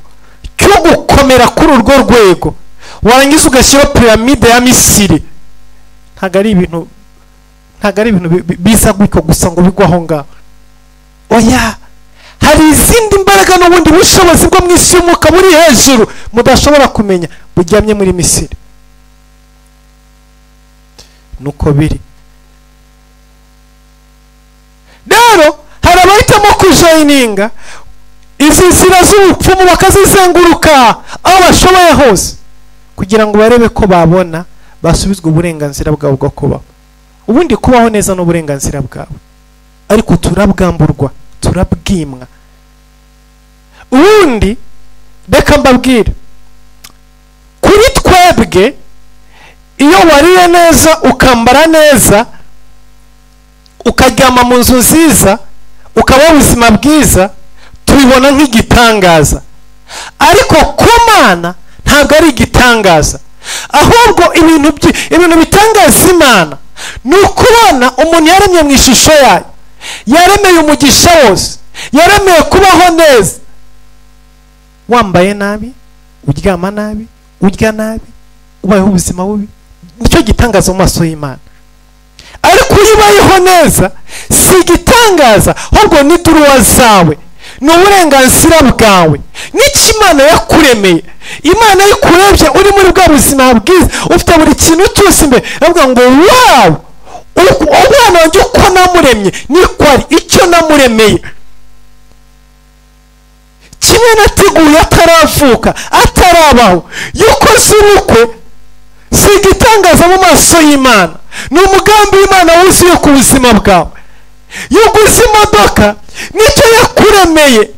S1: cyo gukomera kuri urwo rwego. Warangiza ugashyira piramide ya Misiri. Ntabwo ari ibintu bisa gutyo gusa ngo bigwa aho ngaho. Oya, hari izindi mbaraga n'ubundi bushobozi bwo mu isi y'umwuka buri hejuru mudashobora kumenya buryamye muri Misiri. Nuko biri rero, hari abahitamo kujoyininga izi nzira z'ubupfumu bakazizenguruka aho bashoboye hose kugira ngo barebe ko babona basubizwa uburenganzira bwabo bwo kubaho. Ubundi kubaho neza n'uburenganzira bwabo, ariko turabwamburwa, turabwimwa. Ubundi reka mbabwire, kuri twebwe iyo wariye neza ukambara neza ukaryama mu nzu nziza ukabaho ubuzima bwiza tubibona nk'igitangaza, ariko ku Mana ntabwo ari igitangaza. Ahubwo ibintu bitangaza Imana ni ukubona umuntu yaremye mu ishusho yayo, yaremeye umugisha wose, yaremeye kubaho neza, wambaye nabi, uryama nabi, urya nabi, ubayeho ubuzima bubi. Nicyo gitangaza mu maso y'Imana. Ariko iyo ubayeho neza si igitangaza, ahubwo ni duruwa zawe, ni uburenganzira bwawe, n'icyo Imana yakuremeye. Imana yikurebye uri muri bwa buzima bwiza, ufite buri kintu cyose imbere, avuga ngo wow, umwana wanjye uko namuremye niko ari, icyo namuremeye kimwe nateguye ataravuka, atarabaho. Yuko z'ubukwe si igitangaza mu maso y'Imana, ni umugambi w'Imana wuzuye ku buzima bwawe. Yuguze imodoka nicyo yakuremeye,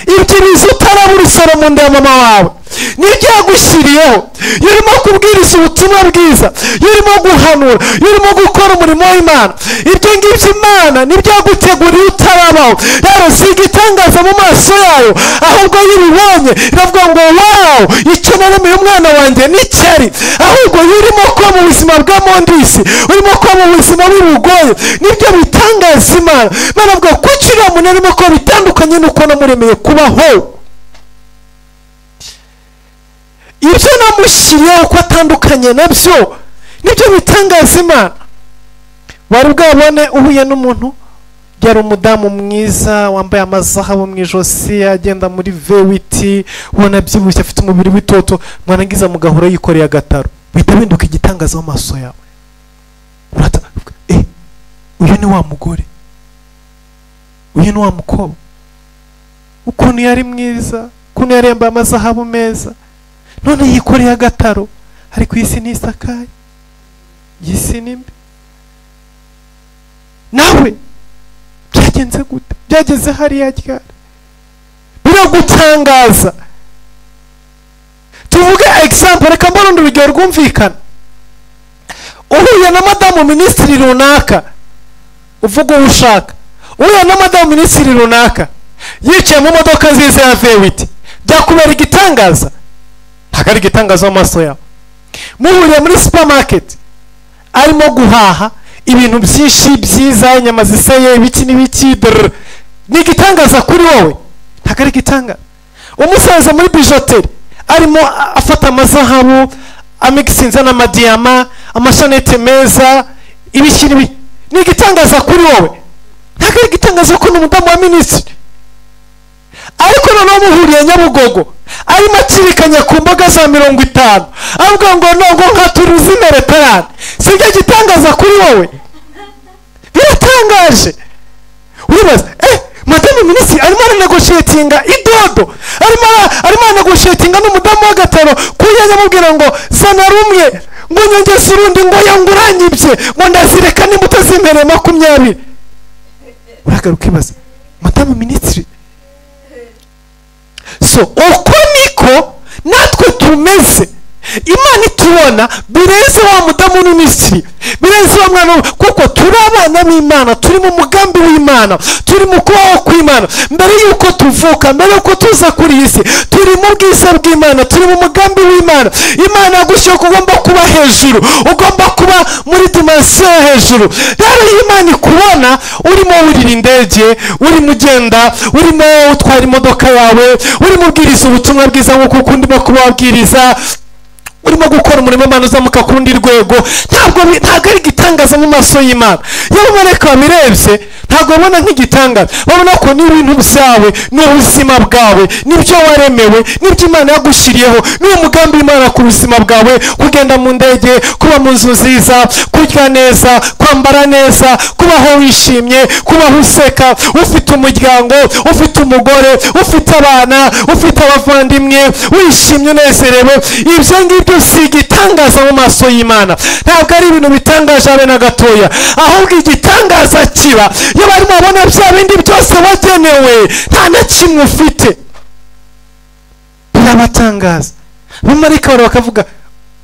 S1: ibyo biza utaraba urusoro mu nda ya mama wawe nibyo yagushyiriyeho. Iyo urimo kubwiriza ubutumwa bwiza, iyo urimo guhanura, iyo urimo gukora umurimo w'Imana, ibyo ngibyo Imana nibyo yaguteguriye utarabaho. Rero si igitangaza mu maso yayo, ahubwo iyo ubibonye iravuga ngo wow, icyo naremeye umwana wanjye n'icyari. Ahubwo iyo urimo kuba mu buzima bwa mondisi, urimo kuba mu buzima bubugoye, nibyo bitangaza Imana. Imana avuga ko uriya muntu arimo kuba bitandukanye n'uko namuremeye kubaho. Ibyo namushyiriyeho ko atandukanye nabyo nibyo bitangaza Imana. Wari bwabone uhuye n'umuntu yari umudamu mwiza wambaye amazahabu mu ijosi, agenda muri V8, ubona byibushye, afite umubiri w'itoto, mwarangiza mugahura yikoreye agataro, bihita binduka igitangaza mu maso yawe. uyu ni wa mugore, uyu ni wa mukobwa, ukuntu yari mwiza, ukuntu yari yambaye amazahabu meza, none yikoreye agataro, ariko isi ntisakaye, isi ni mbi. Nawe byagenze gute? Byageze hariya ryari? Biragutangaza. Tuvuge example, reka mbona urugero rwumvikana. Uhuye na madamu minisitiri runaka, uvuga uwo ushaka. Uhuye na madamu minisitiri runaka, yicaye mu modoka nziza ya V8, byakubera igitangaza? Ntabwo ari igitangaza mu maso yawe. Muhuriye muri supermarket, arimo guhaha ibintu byinshi byiza, inyama ziseye, ibiki n'ibiki, ni igitangaza kuri wowe? Ntabwo ari igitangaza. Umusaza muri bijoteri arimo afata amazahabu, amikisinze n'amadiyama, amashanete meza, ibiki n'ibiki, ni igitangaza kuri wowe? Ntabwo ari igitangaza ko n'umudamu wa minisitiri. Ariko noneho muhuriye Nyabugogo, arimo acirikanya ku mboga za 50, avuga ngo ntabwo nkaturuzi meretarane. Sibyo gitangaza kuri wowe? Biratangaje. Uribaza, madamu minisitiri arimo aranegoshiyetinga idodo, arimo aranegoshiyetinga n'umudamu w'agataro, kuyanya amubwira ngo zana rumwe, ngo nyongeze urundi, ngo yanguranyibye, ngo ndazireka n'imbuto z'imbere 20. Uragaruka ibaza, madamu minisitiri. So uko niko natwe tumeze. Imana itubona birenze wa mudamu w'iminisitiri, birenze wa mwana, kuko turi abana b'Imana, turi mu mugambi w'Imana, turi mu kubaho kw'Imana. Mbere yuko tuvuka, mbere yuko tuza kuri iyi si, turi mu bwiza bw'Imana, turi mu mugambi w'Imana. Imana yagushyira ko ugomba kuba hejuru, ugomba kuba muri dimensiyo hejuru. Rero Imana ikubona urimo wurira indege, urimo ugenda, urimo utwara imodoka yawe, urimo ubwiriza ubutumwa bwiza nk'uko ukundimo kubabwiriza, urimo gukora umurimo Imana uzamuka ku rundi rwego, ntabwo ari igitangaza mu maso y'Imana. Iyo amareka babirebye ntabwo babona nk'igitangaza, babona ko n'ibintu byawe, n'ubuzima bwawe, n'ibyo waremewe, n'ibyo Imana yagushyiriyeho, n'uwo mugambi w'Imana ku buzima bwawe, kugenda mu ndege, kuba mu nzu nziza, kurya neza, kwambara neza, kubaho wishimye, kubaho useka, ufite umuryango, ufite umugore, ufite abana, ufite abavandimwe, wishimye unezerewe. Ibyo ngibyo si igitangaza mu maso y'Imana. Ntabwo ari ibintu bitangaje habe na gatoya, ahubwo igitangaza kiba iyo barimo babona bya bindi byose wagenewe nta na kimwe ufite. Birabatangaza. Abamarayika bari bakavuga,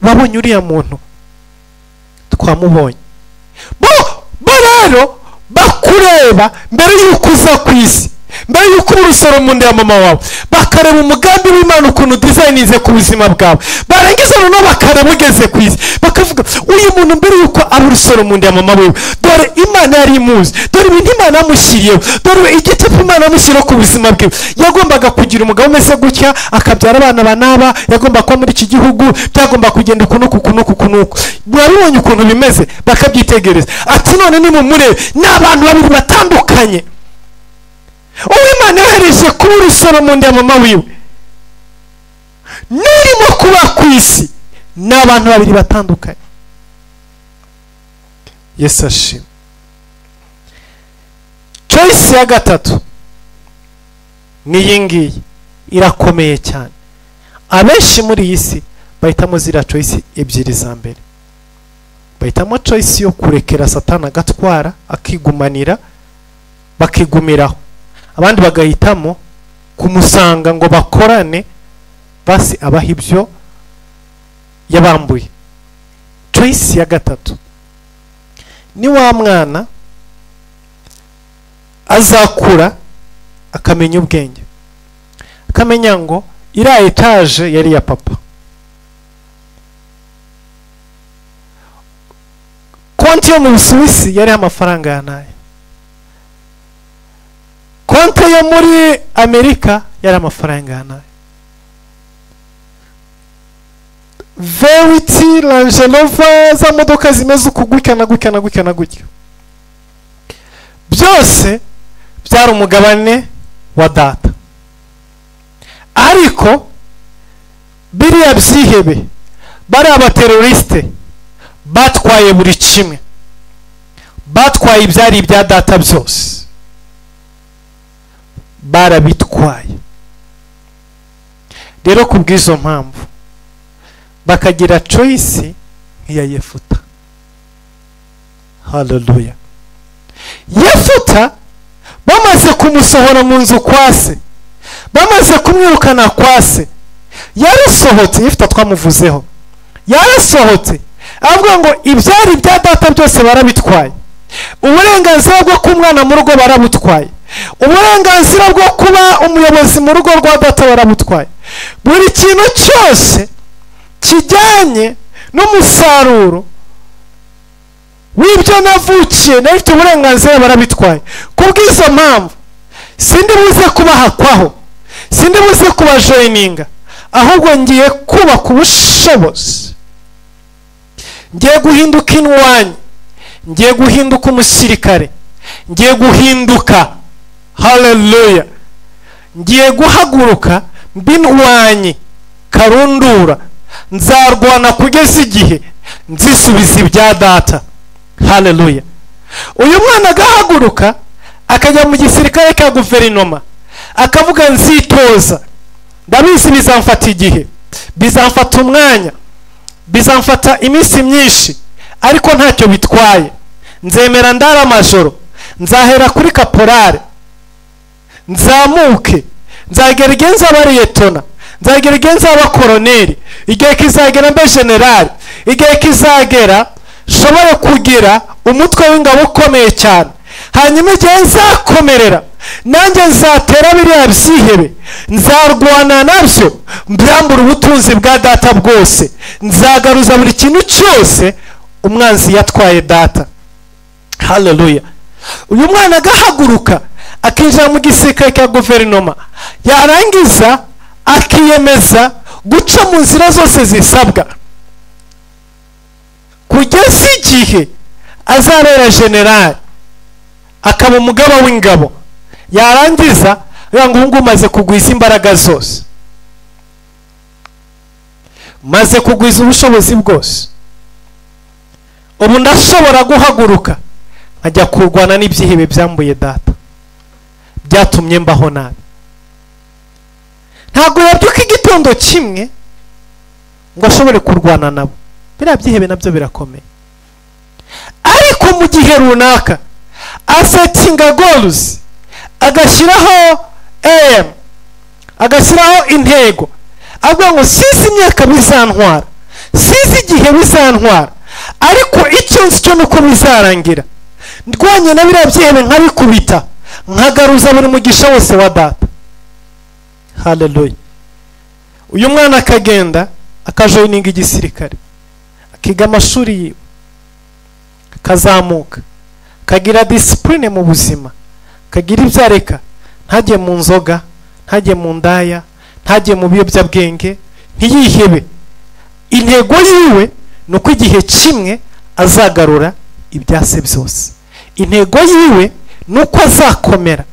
S1: babonye uriya muntu, twamubonye. Bo rero bakureba mbere y'uko uza ku isi, mbere y'uko urusoro mu nda ya mama wawe, bakareba umugambi w'Imana ukuntu dizayinize ku buzima bwawe, barangiza noneho bakareba ugeze ku isi, bakavuga uyu muntu mbere y'uko aba urusoro mu nda ya mama wewe, dore Imana yari imuzi, dore ibintu Imana yamushyiriyeho, dore igitipu Imana yamushyiriyeho ku buzima bwe. Yagombaga kugira umugabo umeze gutya, akabyara abana banaba, yagomba kuba muri iki gihugu, byagomba kugenda ukunuku. Mwabibonye ukuntu bimeze, bakabyitegereza. Ati none nimumurebe, ni abantu babiri batandukanye. Uw'Imana yohereje kuba urusoro mu nda ya mama wiwe, n'urimo kuba ku isi, ni abantu babiri batandukanye. Yesu ashimwe. Choice ya gatatu ni iyi ngiyi, irakomeye cyane. Abenshi muri iyi si bahitamo ziriya choice ebyiri za mbere. Bahitamo choice yo kurekera Satani agatwara, akigumanira, bakigumiraho. Abandi bagahitamo kumusanga ngo bakorane, basi abaha ibyo yabambuye. Choice ya gatatu ni wa mwana azakura akamenya ubwenge, akamenya ngo iriya etaje yari ya papa, konti yo mu Busuwisi yari amafaranga yanaye, konti yo muri Amerika yari amafaranga yanaye, V8 Range Rover za modoka zimeze uku gutya na gutya, byose byari umugabane wa data. Ariko biriya byihebe, bari abateroriste, batwaye buri kimwe, batwaye ibyari ibya data byose, barabitwaye. Rero kubw'izo mpamvu bakagira choice nk'iya Yefuta. Haleluya. Yefuta bamaze kumusohora mu nzu kwa se, bamaze kumwirukana kwa se, yarasohotse. Yefuta twamuvuzeho, yarasohotse avuga ngo ibyari bya data byose barabitwaye, uburenganzira bwo kumwana mu rugo barabutwaye, uburenganzira bwo kuba umuyobozi mu rugo rwa data barabutwaye, buri kintu cyose kijyanye n'umusaruro w'ibyo navukiye nafite uburenganzira barabitwaye. Kubw'izo mpamvu sindi buze kubahakwaho, sindi buze kubajoyininga, ahubwo ngiye kubaka ubushobozi, ngiye guhinduka intwanyi, ngiye guhinduka umusirikare, ngiye guhinduka, haleluya, ngiye guhaguruka mbintwanyi karundura, nzarwana kugeza igihe nzisubiza ibya data. Haleluya. Uyu mwana agahaguruka akajya mu gisirikare cya guverinoma akavuga nzitoza, ndabizi bizamfata igihe, bizamfata umwanya, bizamfata iminsi myinshi, ariko ntacyo bitwaye, nzemera ndara amajoro, nzahera kuri kaporale, nzamuke, nzagera igihe nzaba liyetona, nzagera igihe nzaba koroneri, igihe kizagera mbe generali, igihe kizagera shobore kugira umutwe w'ingabo ukomeye cyane, hanyuma igihe nzakomerera nanjye nzatera biriya byihebe, nzarwana nabyo mbyambura ubutunzi bwa data bwose, nzagaruza buri kintu cyose umwanzi yatwaye data. Haleluya. Uyu mwana agahaguruka akinjira mu gisirikare cya guverinoma, yarangiza akiyemeza guca mu nzira zose zisabwa kugeza igihe azabera generali, akaba umugaba w'ingabo. Yarangiza ngo ubu umaze kugwiza imbaraga zose, maze kugwiza ubushobozi bwose, ubu ndashobora guhaguruka nkajya kurwana n'ibyihebe byambuye data, byatumye mbaho nabi. Ntabwo yabyuka igitondo kimwe ngo ashobore kurwana nabo, biriya byihebe nabyo birakomeye, ariko mu gihe runaka asetinga goals, agashyiraho aim, agashyiraho intego, avuga ngo sizi imyaka bizantwara, sizi igihe bizantwara, ariko icyo nzi cyo nuko bizarangira, ndwanye na biriya byihebe nkabikubita, nkagaruza buri mugisha wose wa data. Haleluya. Uyu mwana akagenda akajoyininga igisirikare, akiga amashuri yiwe, akazamuka, akagira disipurine mu buzima, akagira ibyo areka, ntajye mu nzoga, ntajye mu ndaya, ntajye mu biyobyabwenge, ntiyihebe. Intego yiwe ni uko igihe kimwe azagarura ibyase byose, intego yiwe ni uko azakomera,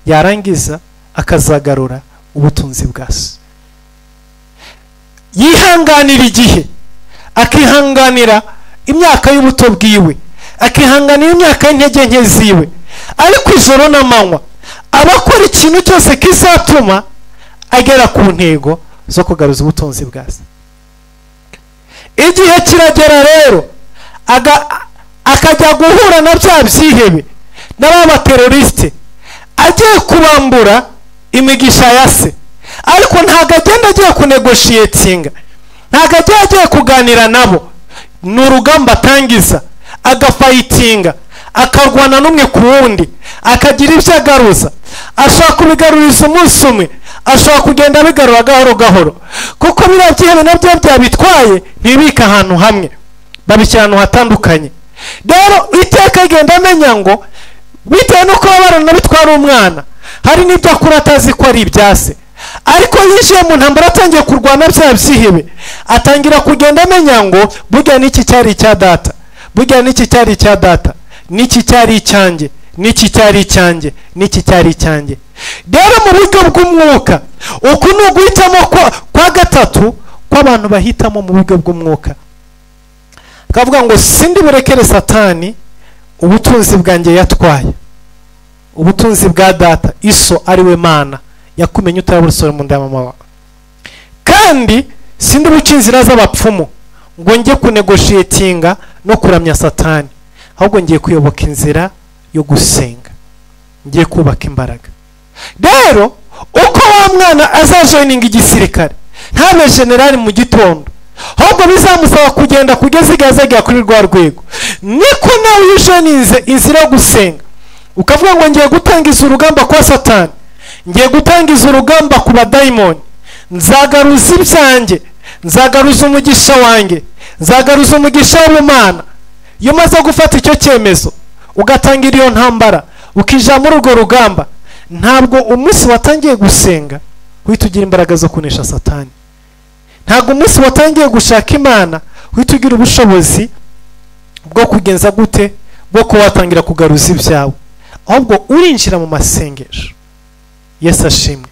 S1: yarangiza akazagarura ubutunzi bwa se. Yihanganira igihe, akihanganira imyaka y'ubuto bwiwe, akihanganira imyaka y'intege nke ziwe, ariko ijoro n'amanywa abakora ikintu cyose kizatuma agera ku ntego zo kugaruza ubutunzi bwa se. Igihe kiragera rero akajya guhura na bya byihebe n'abateroriste, agiye kubambura imigisha ya se, ariko ntabwo agenda agiye kunegoshiyetinga, ntabwo agiye kuganira nabo, ni urugamba atangiza, agafayitinga, akarwana n'umwe ku wundi, akagira ibyo agaruza. Ashobora kubigaruriza umunsi umwe, ashobora kugenda abigarura gahoro gahoro, kuko biriya byihebe nabyo byabitwaye ntibika ahantu hamwe, babishyira ahantu hatandukanye. Rero iteka agenda amenya ngo bitewe n'uko barana bitwara umwana, hari n'ibyo akora atazi ko ari ibyase, ariko yinjiye mu ntambara atangiye kurwana bya byihebe, atangira kugenda amenya ngo burya n'iki cyari icya data, burya n'iki cyari icya data, n'iki cyari icyanjye, n'iki cyari icyanjye, n'iki cyari icyanjye. Rero mu buryo bw'umwuka, uku ni uguhitamo kwa gatatu kw'abantu bahitamo mu buryo bw'umwuka, akavuga ngo sindi burekere satani ubutunzi bwanjye yatwaye, ubutunzi bwa data iso ari we Mana yakumenye utarabusore mu nda ya mama wawe, kandi sindi buca inzira z'abapfumu ngo njye kunegotiatinga no kuramya Satani, ahubwo ngiye kuyoboka inzira yo gusenga, ngiye kubaka imbaraga. Rero uko wa mwana azajoininga igisirikare ntabe generali mu gitondo, ahubwo bizamusaba kugenda kugeza igihe azagera kuri rwa rwego, niko nawe iyo ujoininze inzira yo gusenga ukavuga ngo ngiye gutangiza urugamba kwa Satani, ngiye gutangiza urugamba ku badayimoni, nzagaruza ibyanjye, nzagaruza umugisha wanjye, nzagaruza umugisha w'Imana. Iyo umaze gufata icyo cyemezo ugatangira iyo ntambara ukija muri urwo rugamba, ntabwo umunsi watangiye gusenga uhita ugira imbaraga zo kunesha Satani, ntabwo umunsi watangiye gushaka Imana uhita ugira ubushobozi bwo kugenza gute, bwo kuwatangira kugaruza ibyawe, ahubwo urinjira mu masengesho. Yesu ashimwe.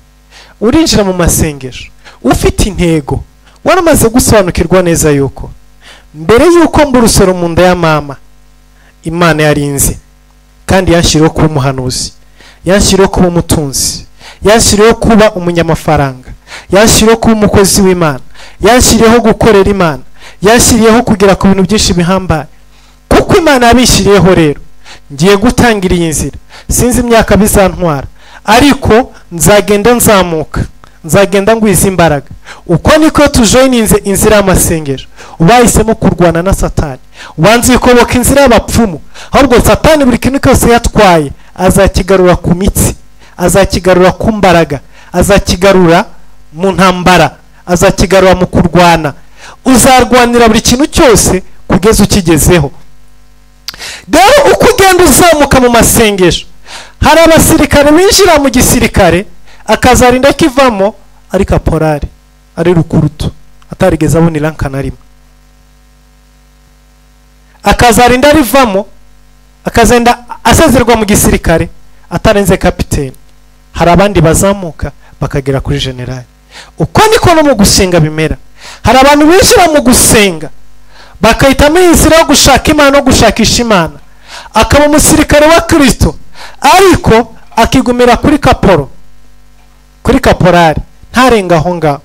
S1: Urinjira mu masengesho ufite intego, waramaze gusobanukirwa neza yuko mbere yuko mburusoro mu nda ya mama Imana yarinze kandi yanshiriyeho kuba umuhanuzi, yanshiriyeho kuba umutunzi, yanshiriyeho kuba umunyamafaranga, yanshiriyeho kuba umukozi w'Imana, yanshiriyeho gukorera Imana, yanshiriyeho kugera ku bintu byinshi bihambaye. Kuko Imana yabishyiriyeho rero ngiye gutangira iyi nzira, sinzi imyaka bizantwara, ariko nzagenda nzamuka, nzagenda ngwiza imbaraga. Uko niko tujoininze inzira y'amasengesho. Ubahisemo kurwana na Satani, wanze kuyoboka inzira y'abapfumu, ahubwo Satani buri kintu cyose yatwaye azakigarura ku mitsi, azakigarura ku mbaraga, azakigarura mu ntambara, azakigarura mu kurwana. Uzarwanira buri kintu cyose kugeza ukigezeho. Rero uko ugenda uzamuka mu masengesho, hari abasirikare binjira mu gisirikare akazarinda kivamo ari kaporari, ari rukurutu, atarigeze abona iranka na rimwe, akazarinda rivamo akazenda asezerwa mu gisirikare atarenze kapiteni. Hari abandi bazamuka bakagera kuri generali. Uko niko no mu gusenga bimera. Hari abantu binjira mu gusenga bakahitamo inzira yo gushaka Imana no gushakisha Imana, akaba umusirikare wa Kristo, ariko akigumira kuri kaporo, kuri kaporari, ntarenga aho ngaho.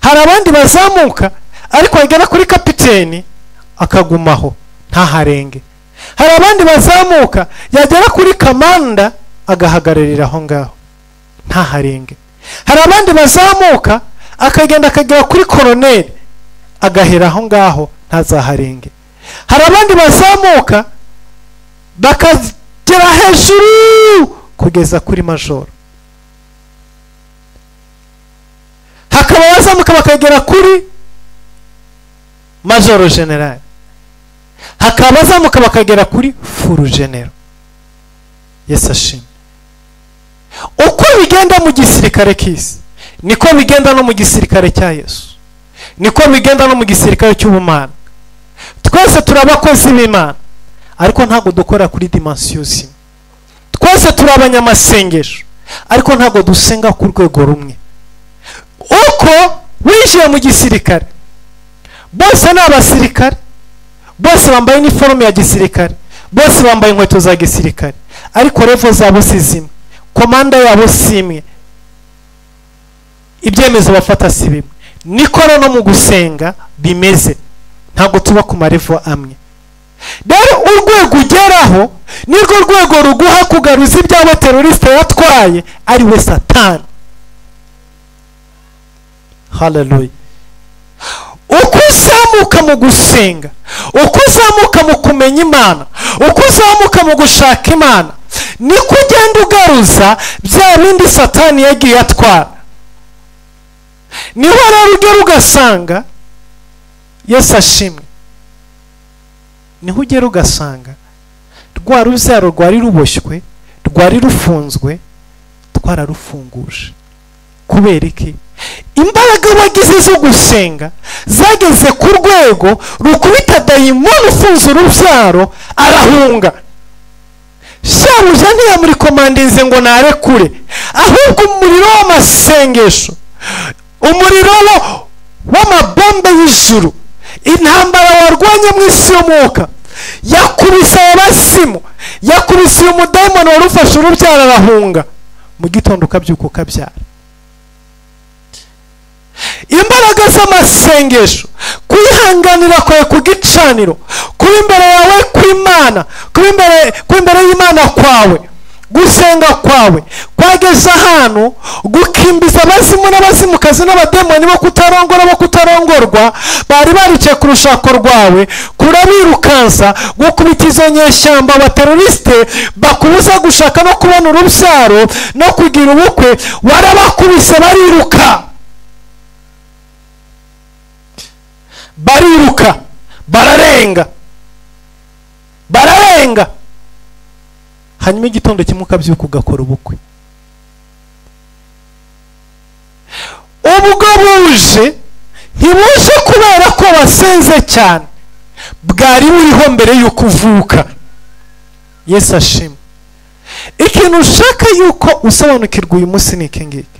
S1: Hari abandi bazamuka ariko agera kuri kapiteni akagumaho ntaharenge. Hari abandi bazamuka yagera kuri kamanda agahagararira aho ngaho ntaharenge. Hari abandi bazamuka akagenda akagera kuri koroneli agahera aho ngaho ntazaharenge. Hari abandi bazamuka bakagera hejuru kugeza kuri majoro. Hakaba bazamuka bakagera kuri majoro general. Hakaba bazamuka bakagera kuri furu genero. Yesu ashimwe. Uko bigenda mu gisirikare k'isi niko bigenda no mu gisirikare cya Yesu, niko bigenda no mu gisirikare cy'ubumana. Twese turabakozi b'Imana, ariko ntago dukora kuri dimension zimwe. Twese turabanyamasengesho, ariko ntago dusenga ku rwego rumwe. Uko winjiye mu gisirikare, bose ni abasirikare, bose bambaye uniforme ya gisirikare, bose bambaye inkweto za gisirikare, ariko revo zabo si zimwe, komanda yabo si imwe, ibyemezo bafata si bimwe. Niko no mu gusenga bimeze, ntago tuba ku marevo amwe. Rero urwego ugeraho nirwo rwego ruguha kugaruza ibyawe teroriste yatwaye ari we Satani. Hallelujah. Uko uzamuka mu gusenga, uko uzamuka mu kumenya Imana, uko uzamuka mu gushaka Imana, niko ugenda ugaruza bya bindi Satani yagiye atwara. Niho rero ugera ugasanga, Yesu ashimwe, niho ugera ugasanga rwa rubyaro rwari ruboshywe, rwari rufunzwe, twararufunguje. Kubera iki? Imbaraga wagize zo gusenga zageze ku rwego rukubita dayimoni ufunze urubyaro arahunga. Shabuja ntiyamuri komandinze ngo narekure, ahubwo umuriro w'amasengesho, umuriro w'amabombe y'ijuru, intambara warwanye mu isi y'umwuka yakubise abasimu, yakubise uyu mudayimoni wari ufashe urubyaro arahunga, mu gitondo ukabyuka ukabyara. Imbaraga z'amasengesho, kwihanganira kwawe ku gicaniro, kuba imbere yawe kw'Imana, kuba imbere y'Imana kwawe, gusenga kwawe kwageza ahantu gukimbiza abazimu n'abazimukazi n'abademoni bo kutarongora bo kutarongorwa bari baricaye ku rushako rwawe, kurabirukansa gukubita izo nyeshyamba abateroriste bakubuza gushaka no kubona urubyaro no kugira ubukwe, warabakubise bariruka, bariruka bararenga, hanyuma igitondo kimwe ukabyuka ugakora ubukwe. Ubwo buje ntibuje kubera ko wasenze cyane, bwari buriho mbere y'uko uvuka. Yesu ashimwe. Ikintu ushaka yuko usobanukirwa uyu munsi ni iki ngiki,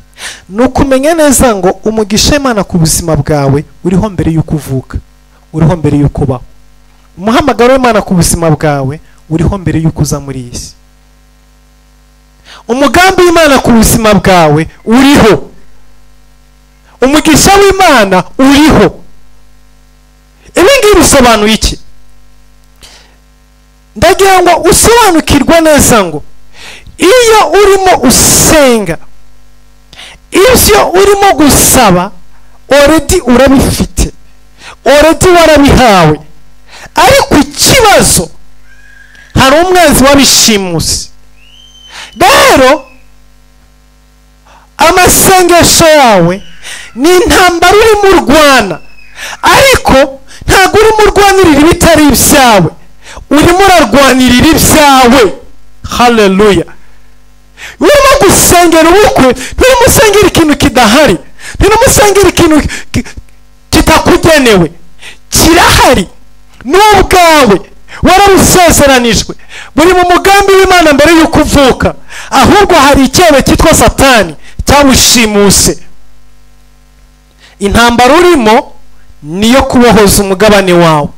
S1: ni ukumenya neza ngo umugisha Imana ku buzima bwawe uriho mbere y'uko uvuka, uriho mbere y'uko ubaho. Umuhamagaro w'Imana ku buzima bwawe uriho mbere y'uko uza muri iyi si. Umugambi w'Imana ku buzima bwawe uriho, umugisha w'Imana uriho. Ibi ngibi bisobanuye iki? Ndagira ngo usobanukirwe neza ngo iyo urimo usenga, ibyo urimo gusaba already urabifite, already warabihawe, ariko ikibazo hari umwanzi wabishimuse. Rero amasengesho yawe ni intambara urimo urwana, ariko ntabwo urimo urwanirira ibitari ibyawe, urimo urarwanirira ibyawe. Haleluya. Urimo gusengera ubukwe, nturimo usengera ikintu kidahari, nturimo usengera ikintu kitakugenewe, kirahari n'ubwawe, warabusezeranijwe, buri mu mugambi w'Imana mbere y'uko uvuka. Ahubwo hari icyebe cyitwa Satani cyawushimuse. Intambara urimo niyo kubohoza umugabane wawe,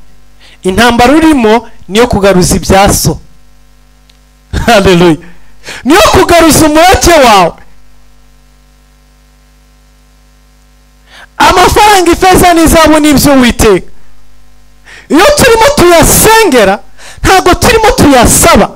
S1: intambara urimo niyo kugaruza ibyaso. Haleluya. Niyo kugaruza umurage wawe. Amafaranga, ifeza n'izahabu n'ibyo Uwiteka, iyo turimo tuyasengera ntabwo turimo tuyasaba,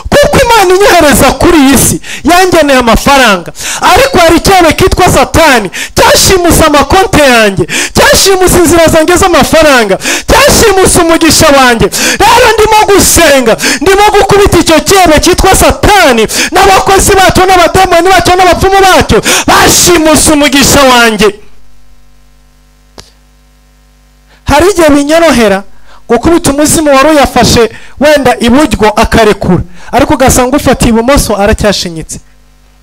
S1: kuko Imana inyohereza kuri iyi si yangeneye amafaranga, ariko hari icyebe kitwa Satani cyashimusa amakonte yanjye, cyashimusa inzira zanjye z'amafaranga, cyashimusa umugisha wanjye. Rero ndimo gusenga, ndimo gukubita icyo cyebe cyitwa Satani n'abakozi bacyo n'abademoni bacyo n'abapfumu bacyo bashimusa umugisha wanjye. Hari igihe binyorohera gukubita umuzimu wari uyafashe wenda iburyo akarekura, ariko ugasanga ufatiye ibumoso aracyashinyitse,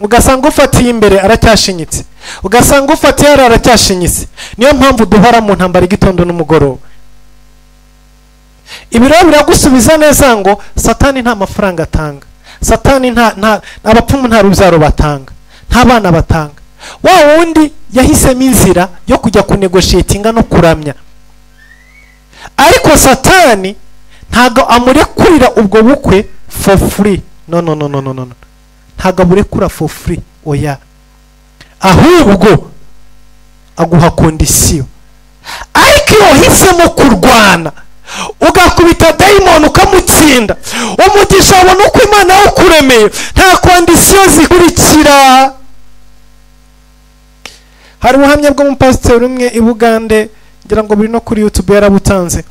S1: ugasanga ufatiye imbere aracyashinyitse, ugasanga ufatiye hariya aracyashinyitse. Niyo mpamvu duhora mu ntambara igitondo n'umugoroba. Ibi rero biragusubiza neza ngo Satani nta mafaranga atanga, Satani nta abapfumu nta rubyaro batanga, nta bana batanga. Wa wundi yahisemo inzira yo kujya kunegotiatinga no kuramya, ariko Satani ntago amurekurira ubwo bukwe for free. No, ntago amurekura for free, oya, ahubwo aguha kondisiyo. Ariko iyo uhisemo kurwana ugakubita dayimoni ukamutsinda, umugisha abona uko Imana yawukuremeye, nta kondisiyo zikurikira. Hari ubuhamya bw'umupasiteri umwe i Bugande, ngira ngo biri no kuri YouTube yarabutanze.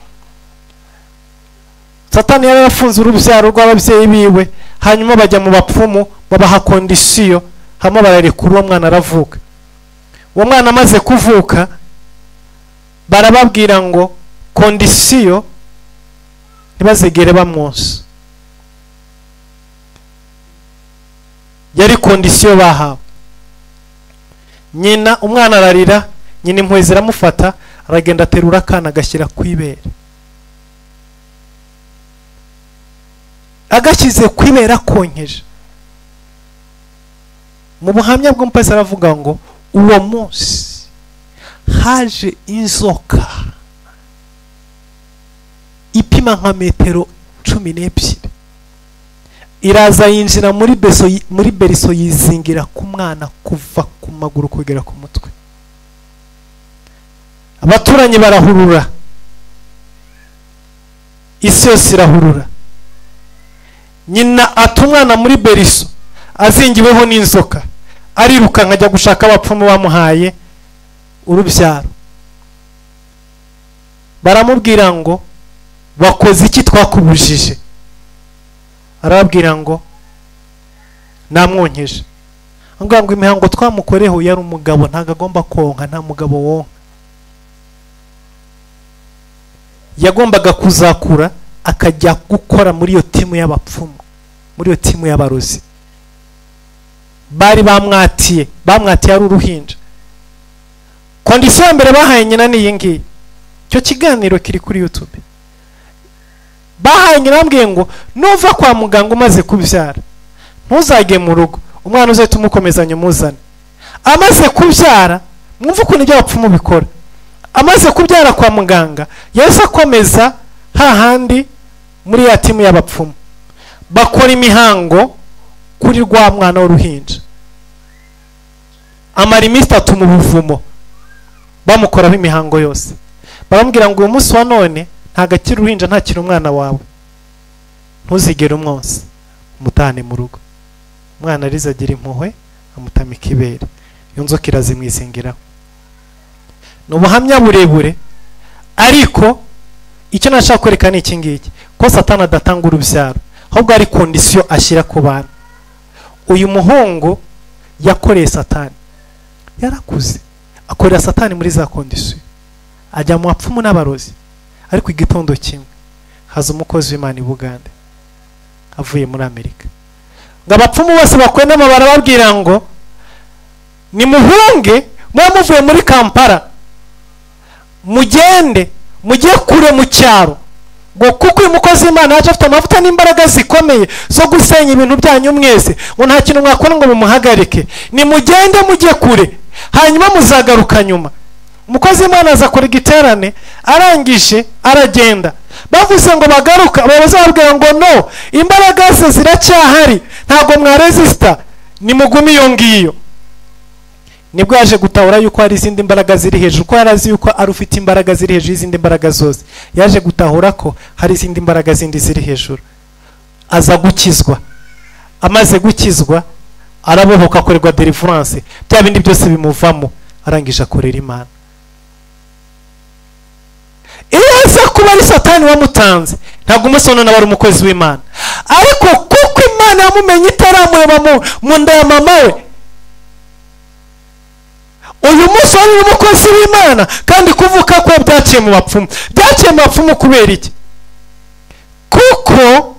S1: Satani yari yarafunze urubyaro rw'ababyeyi biwe, hanyuma bajya mu bapfumu babaha kondisiyo, hama bararekura uwo mwana aravuka. Uwo mwana amaze kuvuka barababwira ngo kondisiyo ntibazigere bamwonsa. Yari kondisiyo bahawe. Nyina, umwana ararira, nyina impuhwe ziramufata, aragenda aterura akana agashyira ku ibere. Agashyize ku ibere akonkeje. Mu buhamya bw'umupasiteri aravuga ngo uwo munsi haje inzoka ipima nka metero 12 iraza yinjira muri beriso yizingira ku mwana kuva ku maguru kugera ku mutwe. Abaturanyi barahurura, isi yose irahurura. Nyina atumwana muri beriso azingiweho n'inzoka, ariruka nkajya gushaka abapfumu bamuhaye urubyaro. Baramubwira ngo wakoze iki twakubujije? Arababwira ngo namwonkeje. Ngo imihango twamukoreho yari umugabo, ntago agomba konka, nta mugabo wonka. Yagombaga kuzakura akajya gukora muri iyo timu y'abapfumu, muri iyo timu y'abarozi. Bari bamwatiye ari uruhinja. Kondisiyo ya mbere bahaye nyina ni iyi ngiyi. Cyo kiganiro kiri kuri YouTube. Bahaye nyina bambwiye ngo nuva kwa muganga umaze kubyara ntuzage mu rugo, umwana uzahita umukomezanya umuzane. Amaze kubyara, mwumva ukuntu ibyo abapfumu bikora. Amaze kubyara kwa muganga yahise akomeza hahandi muri ya timu y'abapfumu, bakora imihango kuri rwa mwana w'uruhinja. Amara iminsi 3 mu buvumo bamukoraho imihango yose. Baramubwira ngo uyu munsi wa none ntagakira uruhinja, ntakira umwana wawe, ntuzigere umwonsa, umutane mu rugo. Umwana ariza agira impuhwe, amutamika ibere, iyo nzoka irazimwizingiraho. Ni ubuhamya burebure, ariko icyo nashaka kwerekana iki ngiki, ko Satani adatanga urubyaro, ahubwo ari kondisiyo ashyira ku bana. Uyu muhungu yakoreye Satani, yarakuze akorera Satani muri za kondisiyo, ajya mu bapfumu n'abarozi. Ariko igitondo kimwe haza umukozi w'Imana i Bugande avuye muri Amerika, ngo abapfumu bose bakwenda amabara babwira ngo nimuhunge, muvuye muri Kampala mugende mugiye kure mu cyaro, ngo kuko uyu mukozi w'Imana yaje afite amavuta n'imbaraga zikomeye zo gusenya ibintu byanyu mwese, ngo nta kintu mwakora ngo mumuhagarike, nimugende mujye kure, hanyuma muzagaruka nyuma. Umukozi w'Imana aza kora igiterane, arangije aragenda. Bavuze ngo bagaruka, abayobozi babwira ngo no, imbaraga ze ziracyahari, ntabwo mwaresista, nimugume iyo ngiyo. Nibwo yaje gutahura yuko hari izindi mbaraga ziri hejuru, ko yarazi yuko ari ufite imbaraga ziri hejuru y'izindi mbaraga zose. Yaje gutahura ko hari izindi mbaraga zindi ziri hejuru, aza gukizwa. Amaze gukizwa arabohoka, akorerwa deliverance, bya bindi byose bimuvamo, arangije akorera Imana. Iyo aza kuba ari Satani wamutanze, ntabwo umusonona wari umukozi w'Imana. Ariko kuko Imana yamumenye itaramureba mu nda ya mama we, uyu munsi ari umukozi w'Imana, kandi kuvuka ko byaciye mu bapfumu. Byaciye mu bapfumu kubera iki? Kuko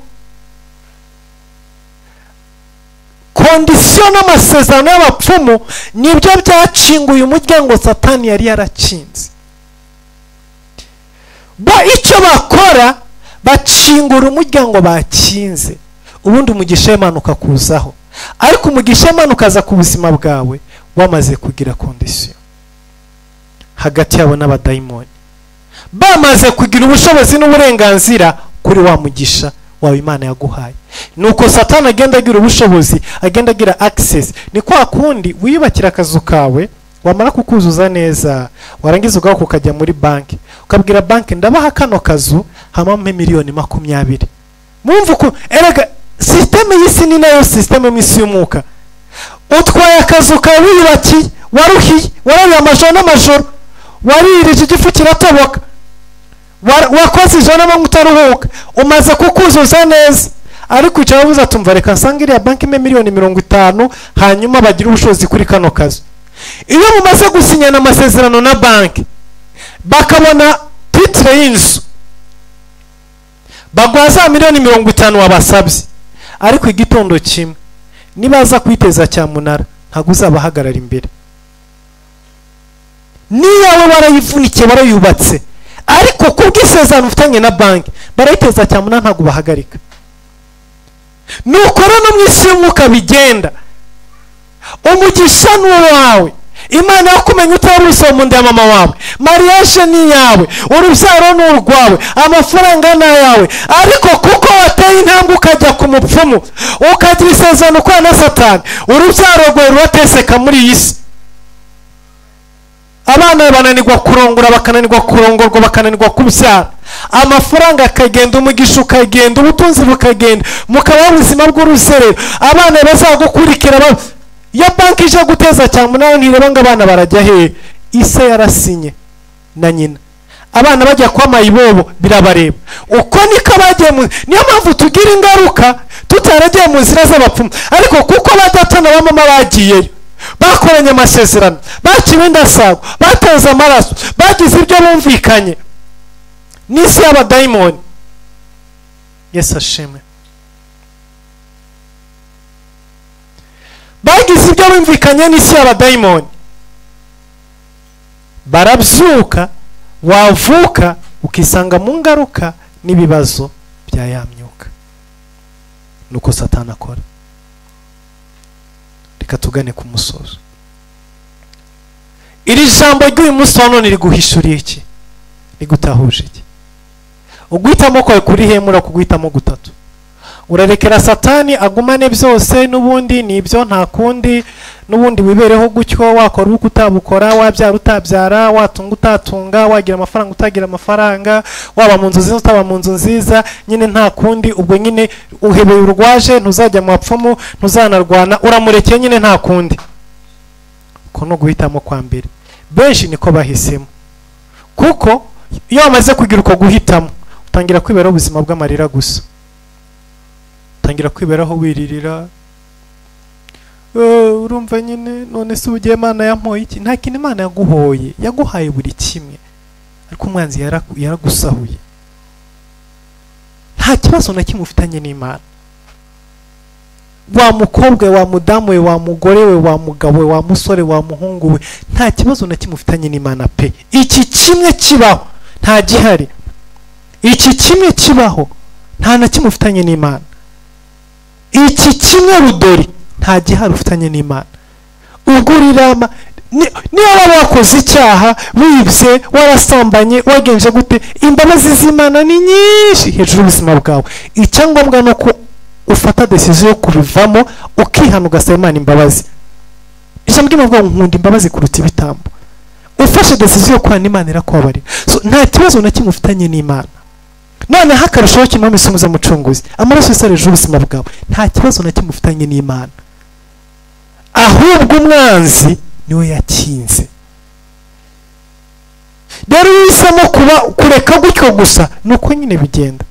S1: kondisiyo n'amasezerano y'abapfumu nibyo byacinguye umuryango Satani yari yarakinze. Icyo bakora bacingura umuryango bakinze, ubundi umugisha w'Imana ukakuzaho. Ariko umugisha w'Imana ukaza ku buzima bwawe wamaze kugira kondisiyo hagati yabo n'abadayimoni, bamaze kugira ubushobozi n'uburenganzira kuri wa mugisha wawe Imana yaguhaye. Nuko Satani agenda agira ubushobozi, agenda agira access. Ni kwa kundi wiyubakira akazu kawe, wamara kukuzuza neza, warangiza ugaho ukajya muri banki, ukabwira banki ndabaha kano kazu hamampe $20,000. Mwumva uko erega systeme y'isi ni nayo systeme y'isi y'umwuka. Utwaye akazu kawe wiyubakiye, waruhiye, warabiye amajoro n'amajoro, waririje igifu kiratoboka, wakoze ijoro n'amanywa utaruhuka, umaze kukuzuza neza, ariko icyo wabuze atumva reka nsanga iriya banki impe $50,000 hanyuma bagira ubushobozi kuri kano kazu. Iyo mumaze gusinyana amasezerano na banki, bakabona titre y'inzu, bagwaza $50,000 wabasabye, ariko igitondo kimwe nibaza kwiteza cyamunara ntabwo uzabahagarara imbere. Niyawe barayivunikiye barayubatse, ariko kubw'isezerano ufitanye na banki barayiteza cyamunara ntabwo bahagarika. Nukora no mwisi y'umwuka bigenda. Umugisha n'uwawe, Imana yakumenye utaruso mu nda ya mama wawe, mariage ni yawe, urubyaro n'urwawe, amafaranga na yawe, ariko kuko wateye intambwe ukajya ku mupfumu ukagira isezerano kwa na Satani, urubyaro rwawe rurateseka muri iyi si. Abana bananirwa kurongora, bakananirwa kurongorwa, bakananirwa kubyara, amafaranga akagenda, umugisha ukagenda, ubutunzi bukagenda, mukaba ubuzima bw'uruzerero. Abana bazagukurikira ya banki ije guteza cyamunara ntireba ngo abana barajya hehe. Ise yarasinye na nyina, abana bajya kwa mayibobo birabareba. Uko niko bagiye niyo mpamvu tugira ingaruka tutaragiye mu nzira z'abapfumu. Ariko kuko badatana ba mama bagiyeyo, bakoranye amasezerano, baciwe indasago, bateza amaraso, bagize ibyo bumvikanye n'isi y'abadayimoni. Yesu ashimwe. Bagize ibyo bumvikanye n'isi y'abadayimoni, barabyuka, wavuka ukisanga mu ngaruka n'ibibazo bya ya myuka. Nuko Satani akora. Reka tugane ku musozo. Iri jambo ry'uyu munsi wa none riguhishuriye iki? Rigutahuje iki? Uguhitamo kwawe kuri hemura kuguhitamo gutatu. Urarekera Satani agumane byose, n'ubundi nibyo nta kundi, n'ubundi wibereho gutyo, wakora uko utabukora, wabyara utabyara, watunga utatunga, wagira amafaranga utagira amafaranga, waba mu nzu nziza utaba mu nzu nziza, nyine nta kundi. Ubwo nyine uhebeye urwaje, ntuzajya mu bapfumu, ntuzanarwana, uramurekeye nyine nta kundi. Uko no guhitamo kwa mbere. Benshi niko bahisemo, kuko iyo wamaze kugira uko guhitamo utangira kwiberaho ubuzima bw'amarira gusa. Tangira kwiberaho wiririra, urumva nyine none se ugiye Imana yampoye iki? Nta kintu Imana yaguhoye, yaguhaye buri kimwe, ariko umwanzi yaragusahuye. Nta kibazo na kimwe ufitanye n'Imana. Wa mukobwa, wa mudamu we, wa mugore we, wa mugabo we, wa musore, wa muhungu we, nta kibazo na kimwe ufitanye n'Imana pe. Iki kimwe kibaho, nta gihari. Iki kimwe kibaho, nta na kimwe ufitanye n'Imana. Iki kimwe rudori, nta gihari ufitanye n'Imana. Ugurirama niyo waba wakoze icyaha, wibye, warasambanye, wagenje gute, imbabazi z'Imana ni nyinshi hejuru y'ubuzima bwawe. Icyangombwa no ko ufata decision yo kubivamo, ukihana ugasaba Imana imbabazi. Ijambo ry'Imana nkunda imbabazi kuruta ibitambo. Ufashe decision yo kwihana, Imana irakubabarira. So nta kibazo na kimwe ufitanye n'Imana. None hakarushaho kimwe isumuza mucunguzi, amaraso yasareje ubuzima bwawe, nta kibazo na kimwe ufitanye n'Imana. Ahubwo umwanzi niwe yakinze. Rero wisamo kuba kureka gutyo gusa, nuko nyine bigenda.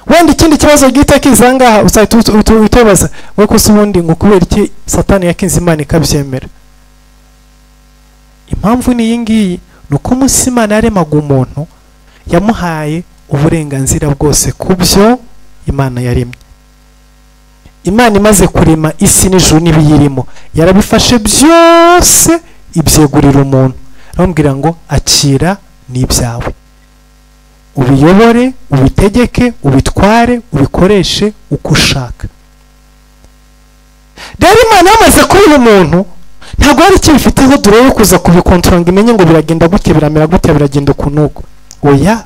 S1: Wenda ikindi kibazo gita kizangaha uzaitubaza, we ko subundi ngo kubera iki Satani yakinze Imana ikabyemera. Impamvu ni iyi ngiyi, nuko umunsi Imana yaremaga umuntu yamuhaye uburenganzira bwose kubyo Imana yaremye. Imana imaze kurema isi n'ijuru n'ibiyirimo, yarabifashe byose ibyegurira umuntu. Arambwira ngo akira n'ibyawe, ubiyobore, ubitegeke, ubitware, ubikoreshe uko ushaka. Rero Imana yamaze kuba umuntu, ntabwo hari icyo bifiteho dore yo kuza kubikontorora ngo imenye ngo biragenda gutya, biramera gutya, biragenda ukunuko. Oya,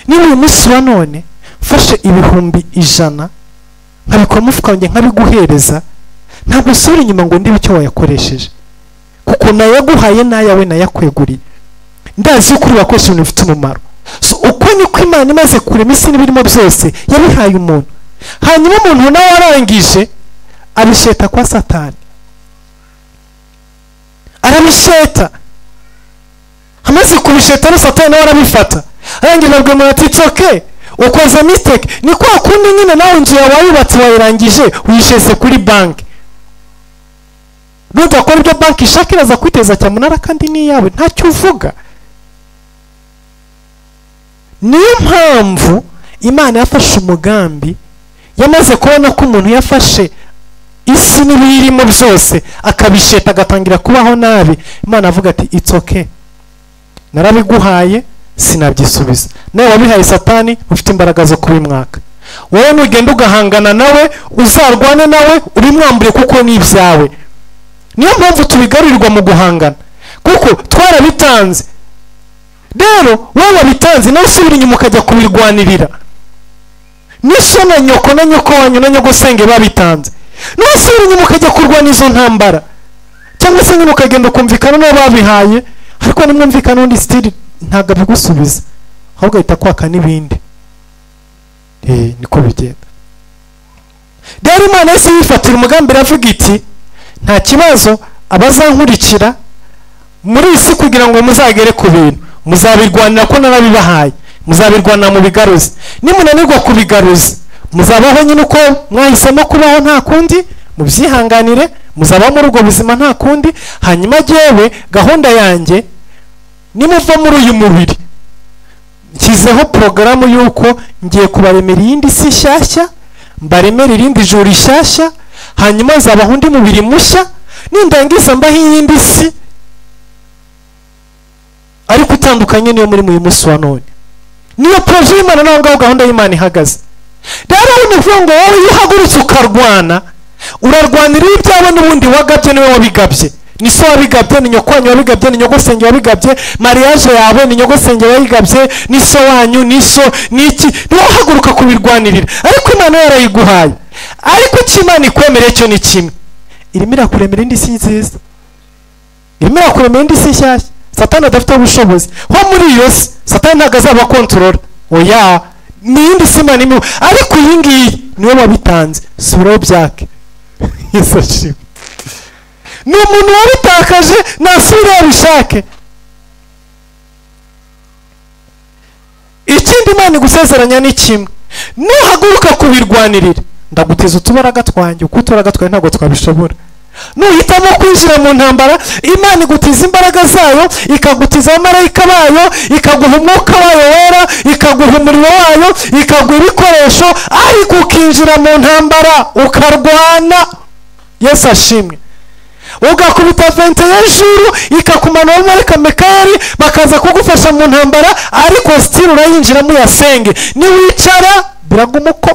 S1: niba uyu munsi wa none mfashe 100,000 nkabikora mufuka wanjye nkabiguhereza, ntabwo usubira inyuma ngo ndibe icyo wayakoresheje, kuko nayaguhaye nayawe nayakweguriye. Ndazi yuko uri wakoresha ibintu bifite umumaro. So uko niko Imana imaze kurema isi n'ibirimo byose yabihaye umuntu. Hanyuma umuntu nawe arangije abisheta kwa Satani, arabisheta. Amaze kubisheta no Satani nawe arabifata, arangije abwira ati it's okay, ukoze mistake. Ni kwa kundi nyine nawe inzu yawe wayubatse wayirangije uyishese kuri banki. Nudakora ibyo banki ishaka iraza kwiteza cyamunara kandi ni yawe, ntacyo uvuga. Niyo mpamvu Imana yafashe umugambi, yamaze kubona ko umuntu yafashe isi n'ibirimo byose akabisheta agatangira kubaho nabi. Imana avuga ati it's okay, narabiguhaye sinabyisubiza. Nawe wabihaye Satani, ufite imbaraga zo kubimwaka. Wowe nugenda ugahangana nawe, uzarwane nawe, ubimwambure kuko ni ibyawe. Niyo mpamvu tubigarurirwa mu guhangana, kuko twarabitanze. Rero wowe wabitanze nawe usubira inyuma ukajya kubirwanirira. niso na nyoko wanyu na nyogosenge babitanze, nusubira inyuma ukajya kurwana izo ntambara, cyangwa se nyine ukagenda ukumvikana n'abo babihaye, ariko nimwumvikana undi stili ntabwo bigusubiza, ahubwo ahita kwaka n'ibindi. Niko bigenda. Rero Imana yose yifatira umugambi iravuga iti nta kibazo, abazankurikira muri isi kugira ngo muzagere ku bintu muzabirwanira ko narabibahaye, muzabirwanira mu bigaruzi, nimunanirwa kubigaruza muzabaho nyine uko mwahisemo kubaho, nta kundi, mubyihanganire, muzabaho muri ubwo buzima nta kundi. Hanyuma jyewe gahunda yanjye nimuva muri uyu mubiri nshyizeho porogaramu y'uko ngiye kubaremera iyindi si nshyashya, mbaremera irindi juru rishyashya, hanyuma nzabaho undi mubiri mushya, nindangiza mbaho iyindi si ariko utandukanye niyo muri uyu munsi wa none. Niyo proje y'Imana naho ngaho gahunda y'Imana ihagaze. Rero ni ukuvuga ngo wowe iyo uhagurutse ukarwana, urarwanira ibyawe n'ubundi wagabye niwe wabigabye, ni so wabigabye, ni nyoko wanyu wabigabye, ni nyogosenge wabigabye, mariage yawe ni nyogosenge wayigabye, ni so wanyu, ni so niki, niwe uhaguruka kubirwanirira, ariko Imana yarayiguhaye. Ariko icyo Imana ikwemereye cyo ni kimwe, irimo irakuremera indi si nziza, irimo irakuremera indi si nshyashya. Satani adafite ubushobozi ho muri iyo si, Satani ntabwo azaba kontrola, oya ni indi si Imana imwe, ariko iyi ngiyi niwe wabitanze, subiraho byake. Yesu ashimwe. Ni umuntu wabitakaje, nasubire yabishake. Ikindi Imana igusezeranya ni kimwe, nuhaguruka kubirwanirira ndaguteza utubaraga twanjye, uko utubaraga twanjye ntabwo twabishobora. Nuhitamo kwinjira mu ntambara, Imana igutiza imbaraga zayo, ikagutiza abamarayika bayo, ikaguha umwuka wayo wera, ikaguha umuriro wayo, ikaguha ibikoresho, ariko ukinjira mu ntambara ukarwana. Yesu ashimwe. Ugakubita vente y'ijuru ikakumanura abamarayika Mikayeli bakaza kugufasha mu ntambara, ariko stili urayinjiramo uyasenge. Niwicara biragumuko,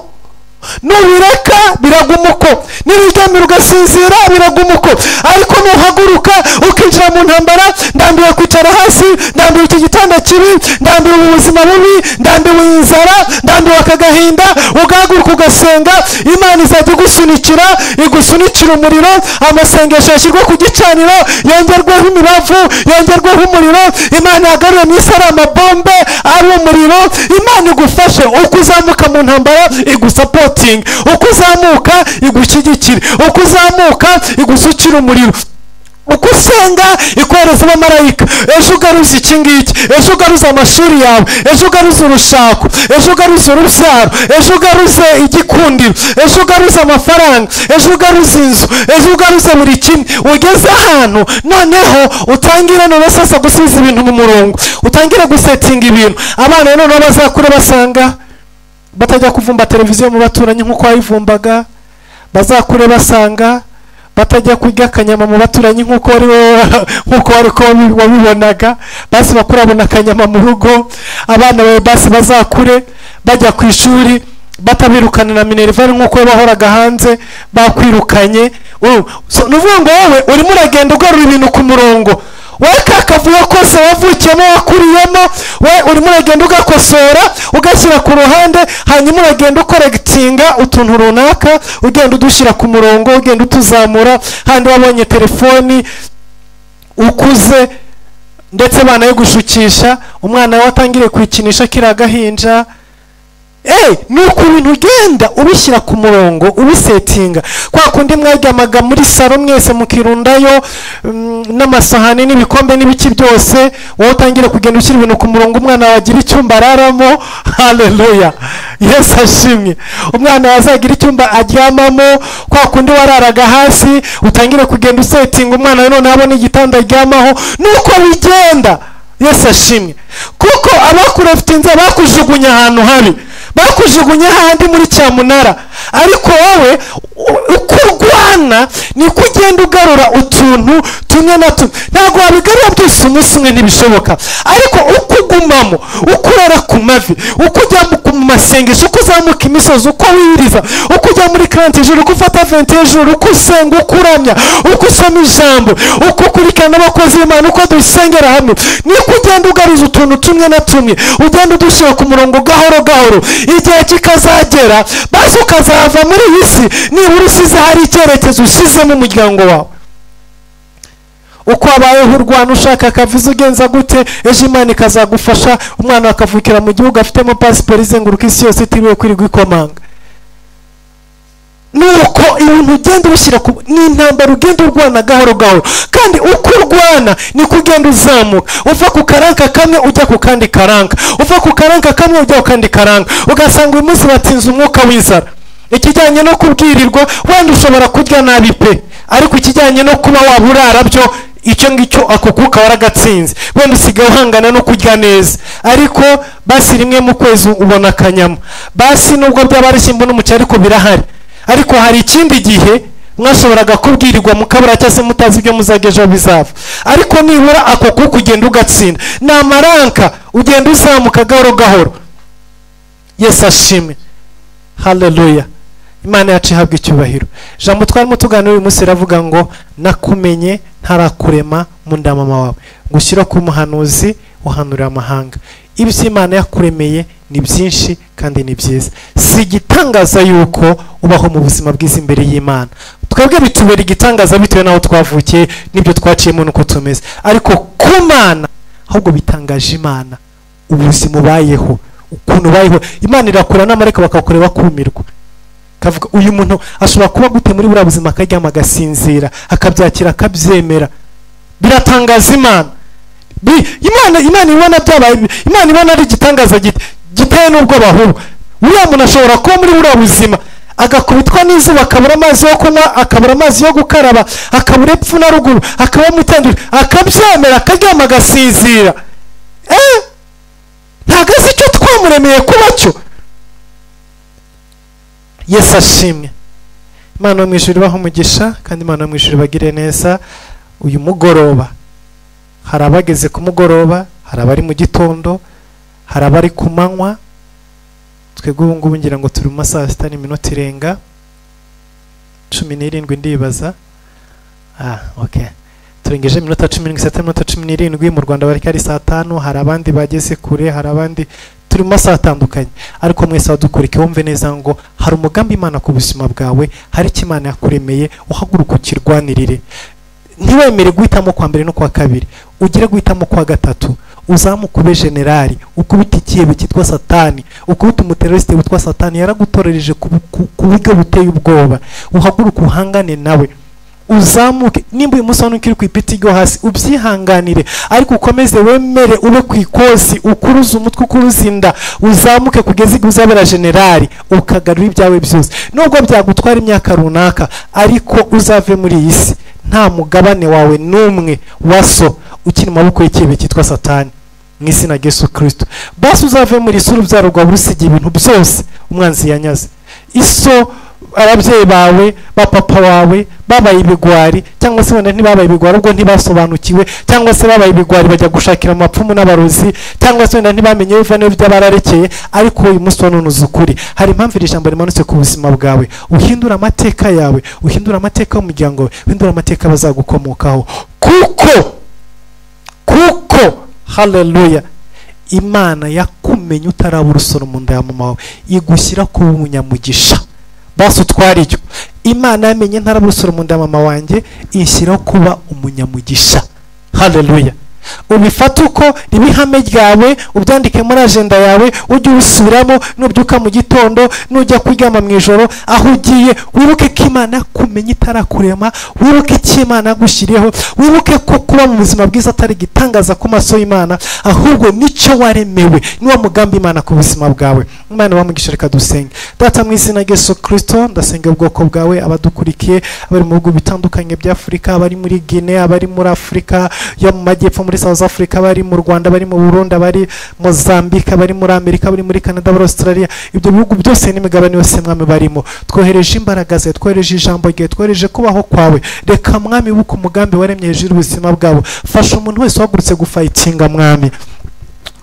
S1: nubireka biragumuko, niwiryamira ugasinzira biragumuko, ariko nuhaguruka ukinjira mu ntambara, ndambiwe kwicara hasi, ndambiwe iki gitanda kibi, ndambiwe ubuzima bubi, ndambiwe inzara, ndambiwe akagahinda, ugahaguruka ugasenga, Imana izajya igusunikira, igusunikira umuriro, amasengesho yashyirwa ku gicaniro, yongerweho imibavu, yongerweho umuriro, Imana yagarure mu isi ari amabombe, ari umuriro. Imana igufashe uko uzamuka mu ntambara, igusapotinga, uko uzamuka igushyigikire, uko uzamuka igusukira umuriro, uko usenga ikohereza abamarayika. Ejo ugaruza iki ngiki, ejo ugaruza amashuri yawe, ejo ugaruza urushako, ejo ugaruza urubyaro, ejo ugaruze igikundiro, ejo ugaruza amafaranga, ejo ugaruza inzu, ejo ugaruza buri kimwe. Ugeze ahantu noneho utangire none sasa gusubiza ibintu mu murongo, utangire gusetinga ibintu. Abana noneho bazakure basanga batajya kuvumba televiziyo mu baturanyi nk'uko wayivumbaga, bazakure basanga batajya kurya akanyama mu baturanyi nk'uko wari ko wabibonaga, basi bakurabona akanyama mu rugo. Abana bawe basi bazakure bajya ku ishuri batabirukana na minerivare nk'uko bahoraga hanze bakwirukanye. Nuvuga ngo wowe urimo uragenda ugarura ibintu ku murongo, wowe kakavuyo kose wavukiyemo wakuriyemo, we urimo uragenda ugakosora ugashyira ku ruhande, hanyuma uragenda ukoregitinga utuntu runaka, ugenda udushyira ku murongo, ugenda utuzamura. Handi wabonye telefoni ukuze ndetse banaye gushukisha, umwana we atangire kwikinisha kiriya gahinja. Nuko ibintu ugenda ubishyira ku murongo, ubisetinga. Kwa kundi mwaryamaga muri saro mwese mukirundayo n'amasahani n'ibikombe n'ibiki byose, wowe utangire kugenda ushyira ibintu ku murongo, umwana wagira icyumba araramo. Haleluya, Yesu ashimwe. Umwana wazagira icyumba aryamamo, kwa kundi wararaga hasi utangire kugenda usetinga, umwana none abone igitanda aryamaho. Nuko bigenda. Yesu ashimwe. Kuko abakurefitinze bakujugunya ahantu habi, bakujugunya handi muri cyamunara, ariko wowe uko urwana niko ugenda ugarura utuntu tumwe na tumwe ntabwo wabigarura byose umunsi umwe, ntibishoboka. Ariko uko ugumamo, uko urara ku mavi, uko ujya mu masengesho, uko uzamuka imisozi, uko wiriza, uko ujya muri karante ijoro, uko ufata 20 ijoro, uko usenga, uko uramya, uko usoma ijambo, uko ukurikirana abakozi b'Imana, uko dusengera hamwe, niko ugenda ugaruza utuntu tumwe na tumwe, ugenda udushyira ku murongo gahoro gahoro. Igihe kikazagera basi ukazava muri iyi si nibura usize hari icyerekezo ushyizemo umuryango wawe. Uko wabayeho urwana ushaka akaviza ugenza gute, ejo Imana ikazagufasha, umwana akavukira mu gihugu afitemo pasiporo izenguruka isi yose itiriwe kwirirwa ikomanga. Nuko ibintu ugenda ubishyira ni intambara ugenda urwana gahoro gahoro, kandi uko urwana niko ugenda uzamuka, uva ku karanka kamwe ujya ku kandi karanka, uva ku karanka kamwe ujya ku kandi karanka. Ugasanga uyu munsi batsinze umwuka w'inzara. Ikijyanye no kubwirirwa wenda ushobora kurya nabi pe, ariko ikijyanye no kuba waburara byo icyo ngicyo ako kuka waragatsinze, wenda usigaye uhangana no kurya neza. Ariko basi rimwe mu kwezi ubona akanyama, basi nubwo byaba ari ishyimbo n'umuceri ariko birahari. Ariko hari ikindi gihe mwashoboraga kubwirirwa mukabura cyangwa se mutazi ibyo muzagejeho bizava, ariko nibura ako kuka ugenda ugatsinda, ni amaranka ugenda uzamuka gahoro gahoro. Yesu ashimwe, haleluya. Imana yacu ihabwa icyubahiro. Jambo twarimo tuganira uyu munsi ravuga ngo nakumenye ntarakurema mu nda mama wawe, gushyira ku muhanuzi uhanurira amahanga. Ibyo Imana yakuremeye ni byinshi kandi ni byiza. Si igitangaza yuko ubaho mu buzima bwiza imbere y'Imana. Twebwe bitubera igitangaza bitewe naho twavukiye n'ibyo twaciyemo nuko tumeze, ariko ku Mana ahubwo bitangaje Imana ubuzima ubayeho, ukuntu ubayeho. Imana irakura n'amareka bakakureba kumirwa, kavuga uyu muntu ashobora kuba gute muri buriya buzima, akaryama agasinzira akabyakira akabyemera. Biratangaza Imana. Imana ibona byabaye, Imana ibona ari igitangaza giteye n'ubwo bahuba. Uriya muntu ashobora kuba muri buriya buzima agakubitwa n'izuba, akabura amazi yo kunywa, akabura amazi yo gukaraba, akabura epfo na ruguru, akaba mutendura, akabyemera akaryama agasinzira. Ntabwo azi icyo twamuremeye kuba cyo. Yesu ashimwe. Imana mu ijuru ibaha umugisha, kandi Imana mu ijuru bagire neza. Uyu mugoroba hari abageze ku mugoroba, hari abari mu gitondo, hari abari ku manywa. Twebwe ubu ngubu ngira ngo turi mu masaha 6 n'iminota irenga 17 ndibaza. Okay, turengeje iminota 17 mu Rwanda bari kari saa 5, hari abandi bageze kure, hari abandi turi mu masaha atandukanye. Ariko mwese wadukurike wumve neza ngo hari umugambi Imana ku buzima bwawe, hari icyo Imana yakuremeye, uhaguruka ukirwanirire. Ntiwemere guhitamo kwa mbere no kwa kabiri, ugire guhitamo kwa gatatu. Uzamuka ube generali, ukubita ikiyebe cyitwa Satani, ukubita umuteroriste witwa Satani yaragutorereje ku buryo buteye ubwoba. Uhaguruka uhangane nawe, uzamuke. Nimba uyu munsi ukiri ku ipiti ryo hasi ubyihanganire, ariko ukomeze wemere ube ku ikosi, ukuruza umutwe, ukuruza inda, uzamuke kugeza igihe uzabera generali, ukagarura ibyawe byose. Nubwo byagutwara imyaka runaka, ariko uzave muri iyi si nta mugabane wawe n'umwe waso ukiri mu maboko y'ikiyebe cyitwa Satani, mu izina rya Yesu Kristo. Basi uzave muri isi urubyaro rwawe rusigiye ibintu byose umwanzi yanyaze. Iso ababyeyi bawe, papa wawe babaye ibigwari, cyangwa se wenda ntibabaye ibigwari ubwo ntibasobanukiwe, cyangwa se babaye ibigwari bajya gushakira amapfumu n'abarozi, cyangwa se wenda ntibamenye biva n'ibyo bararekeye. Ariko uyu munsi wanunuza ukuri, hari impamvu iri jambo rimanutse ku buzima bwawe. Uhindura amateka yawe, uhindura amateka y'umuryango wawe, uhindura amateka bazagukomokaho. Kuko haleluya, Imana yakumenye utaraba urusoro mu nda ya mama wawe, igushyira ku munyamugisha. Basi utwara icyo. Imana yamenye ntaraba urusoro mu nda ya mama wanjye, inshyiraho kuba umunyamugisha. Haleluya. Ubifata uko ibihame ryawe, ubyandike muri agenda yawe, ujye usubiramo nubyuka mu gitondo, nujya kuryama mu ijoro, aho ugiye wibuke ko Imana yakumenye itarakurema, wibuke ko Imana yagushyiriyeho, wibuke ko kuba mu buzima bwiza atari gitangaza ku maso y'Imana, ahubwo nicyo waremewe, niwo mugambi Imana ku buzima bwawe. Imana bamugisha. Reka dusenge. Data mu izina rya Yesu Kristo, ndasenga ubwoko bwawe, abadukurikiye abari mu bihugu bitandukanye bya Afurika, abari muri Guinea, abari muri Afurika yo mu majyepfo, muri South Africa, bari mu Rwanda, bari mu Burundi, bari Mozambique, bari muri Amerika, bari muri Canada, bari Australia, ibyo bihugu byose n'imigabane yose mwami barimo, twohereje imbaraga ze, twohereje ijambo rye, twohereje kubaho kwawe. Reka mwami buko umugambi waremye hejuru ubuzima bwabo. Fasha umuntu wese wagurutse gufightinga mwami,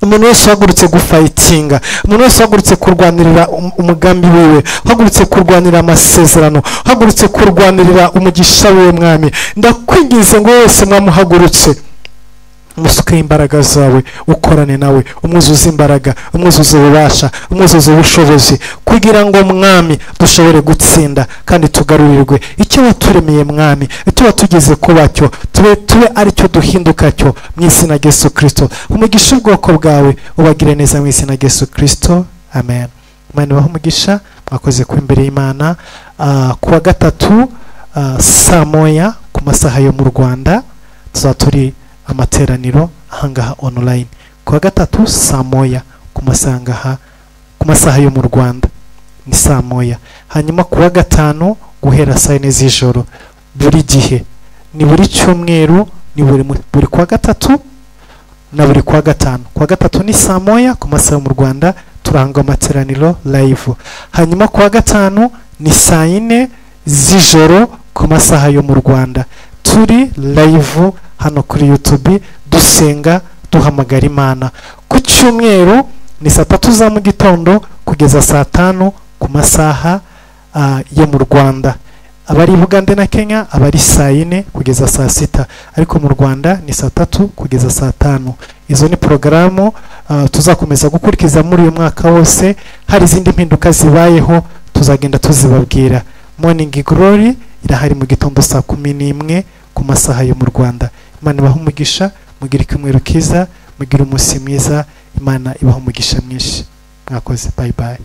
S1: umuntu wese wagurutse gufightinga, umuntu wese wagurutse kurwanirira umugambi wiwe, wagurutse kurwanira amasezerano, wagurutse kurwanirira umugisha wiwe mwami, ndakwinginze ngo wese mwamuhagurutse musuke imbaraga zawe, ukorane nawe, umwuzuze imbaraga, umwuzuze ububasha, umwuzuze ubushobozi, kugira ngo mwami dushobore gutsinda kandi tugarurirwe icyo waturemeye mwami, icyo watugeze kuba cyo, tube ari cyo duhinduka cyo, mu izina rya Yesu Kristo. Umugisha ubwoko bwawe ubagire neza mu izina rya Yesu Kristo, amen. Imana ibahe umugisha. Mwakoze ku imbere y'Imana. Kuwa gatatu saa moya ku masaha yo mu Rwanda tuzaba turi amateraniro ahangaha online. Kuwa gatatu saa moya ku masaha yo mu Rwanda ni saa moya. Hanyuma kuwa gatanu guhera saa 4 z'ijoro, buri gihe ni buri cyumweru, ni buri kuwa gatatu na buri kuwa gatanu. Kuwa gatatu ni saa moya ku masaha yo mu Rwanda, turanga amateraniro live. Hanyuma kuwa gatanu ni saa 4 z'ijoro ku masaha yo mu Rwanda, turi live hano kuri YouTube dusenga duhamagara Imana. Ku cyumweru ni saa 3 za mu gitondo kugeza saa 5 ku masaha yo mu Rwanda. Abari Uganda na Kenya abari saa 4 kugeza saa 6, ariko mu Rwanda ni saa 3 kugeza saa 5. Izo ni programu tuzakomeza gukurikiza muri uyu mwaka wose. Hari izindi mpinduka zibayeho tuzagenda tuzibabwira. Morning Glory irahari mu gitondo saa 11 ku masaha yo mu Rwanda. Imana ibahe umugisha, mugire icyumweru kiza, mugire umunsi mwiza, Imana ibahe umugisha mwinshi. Mwakoze, bye bye.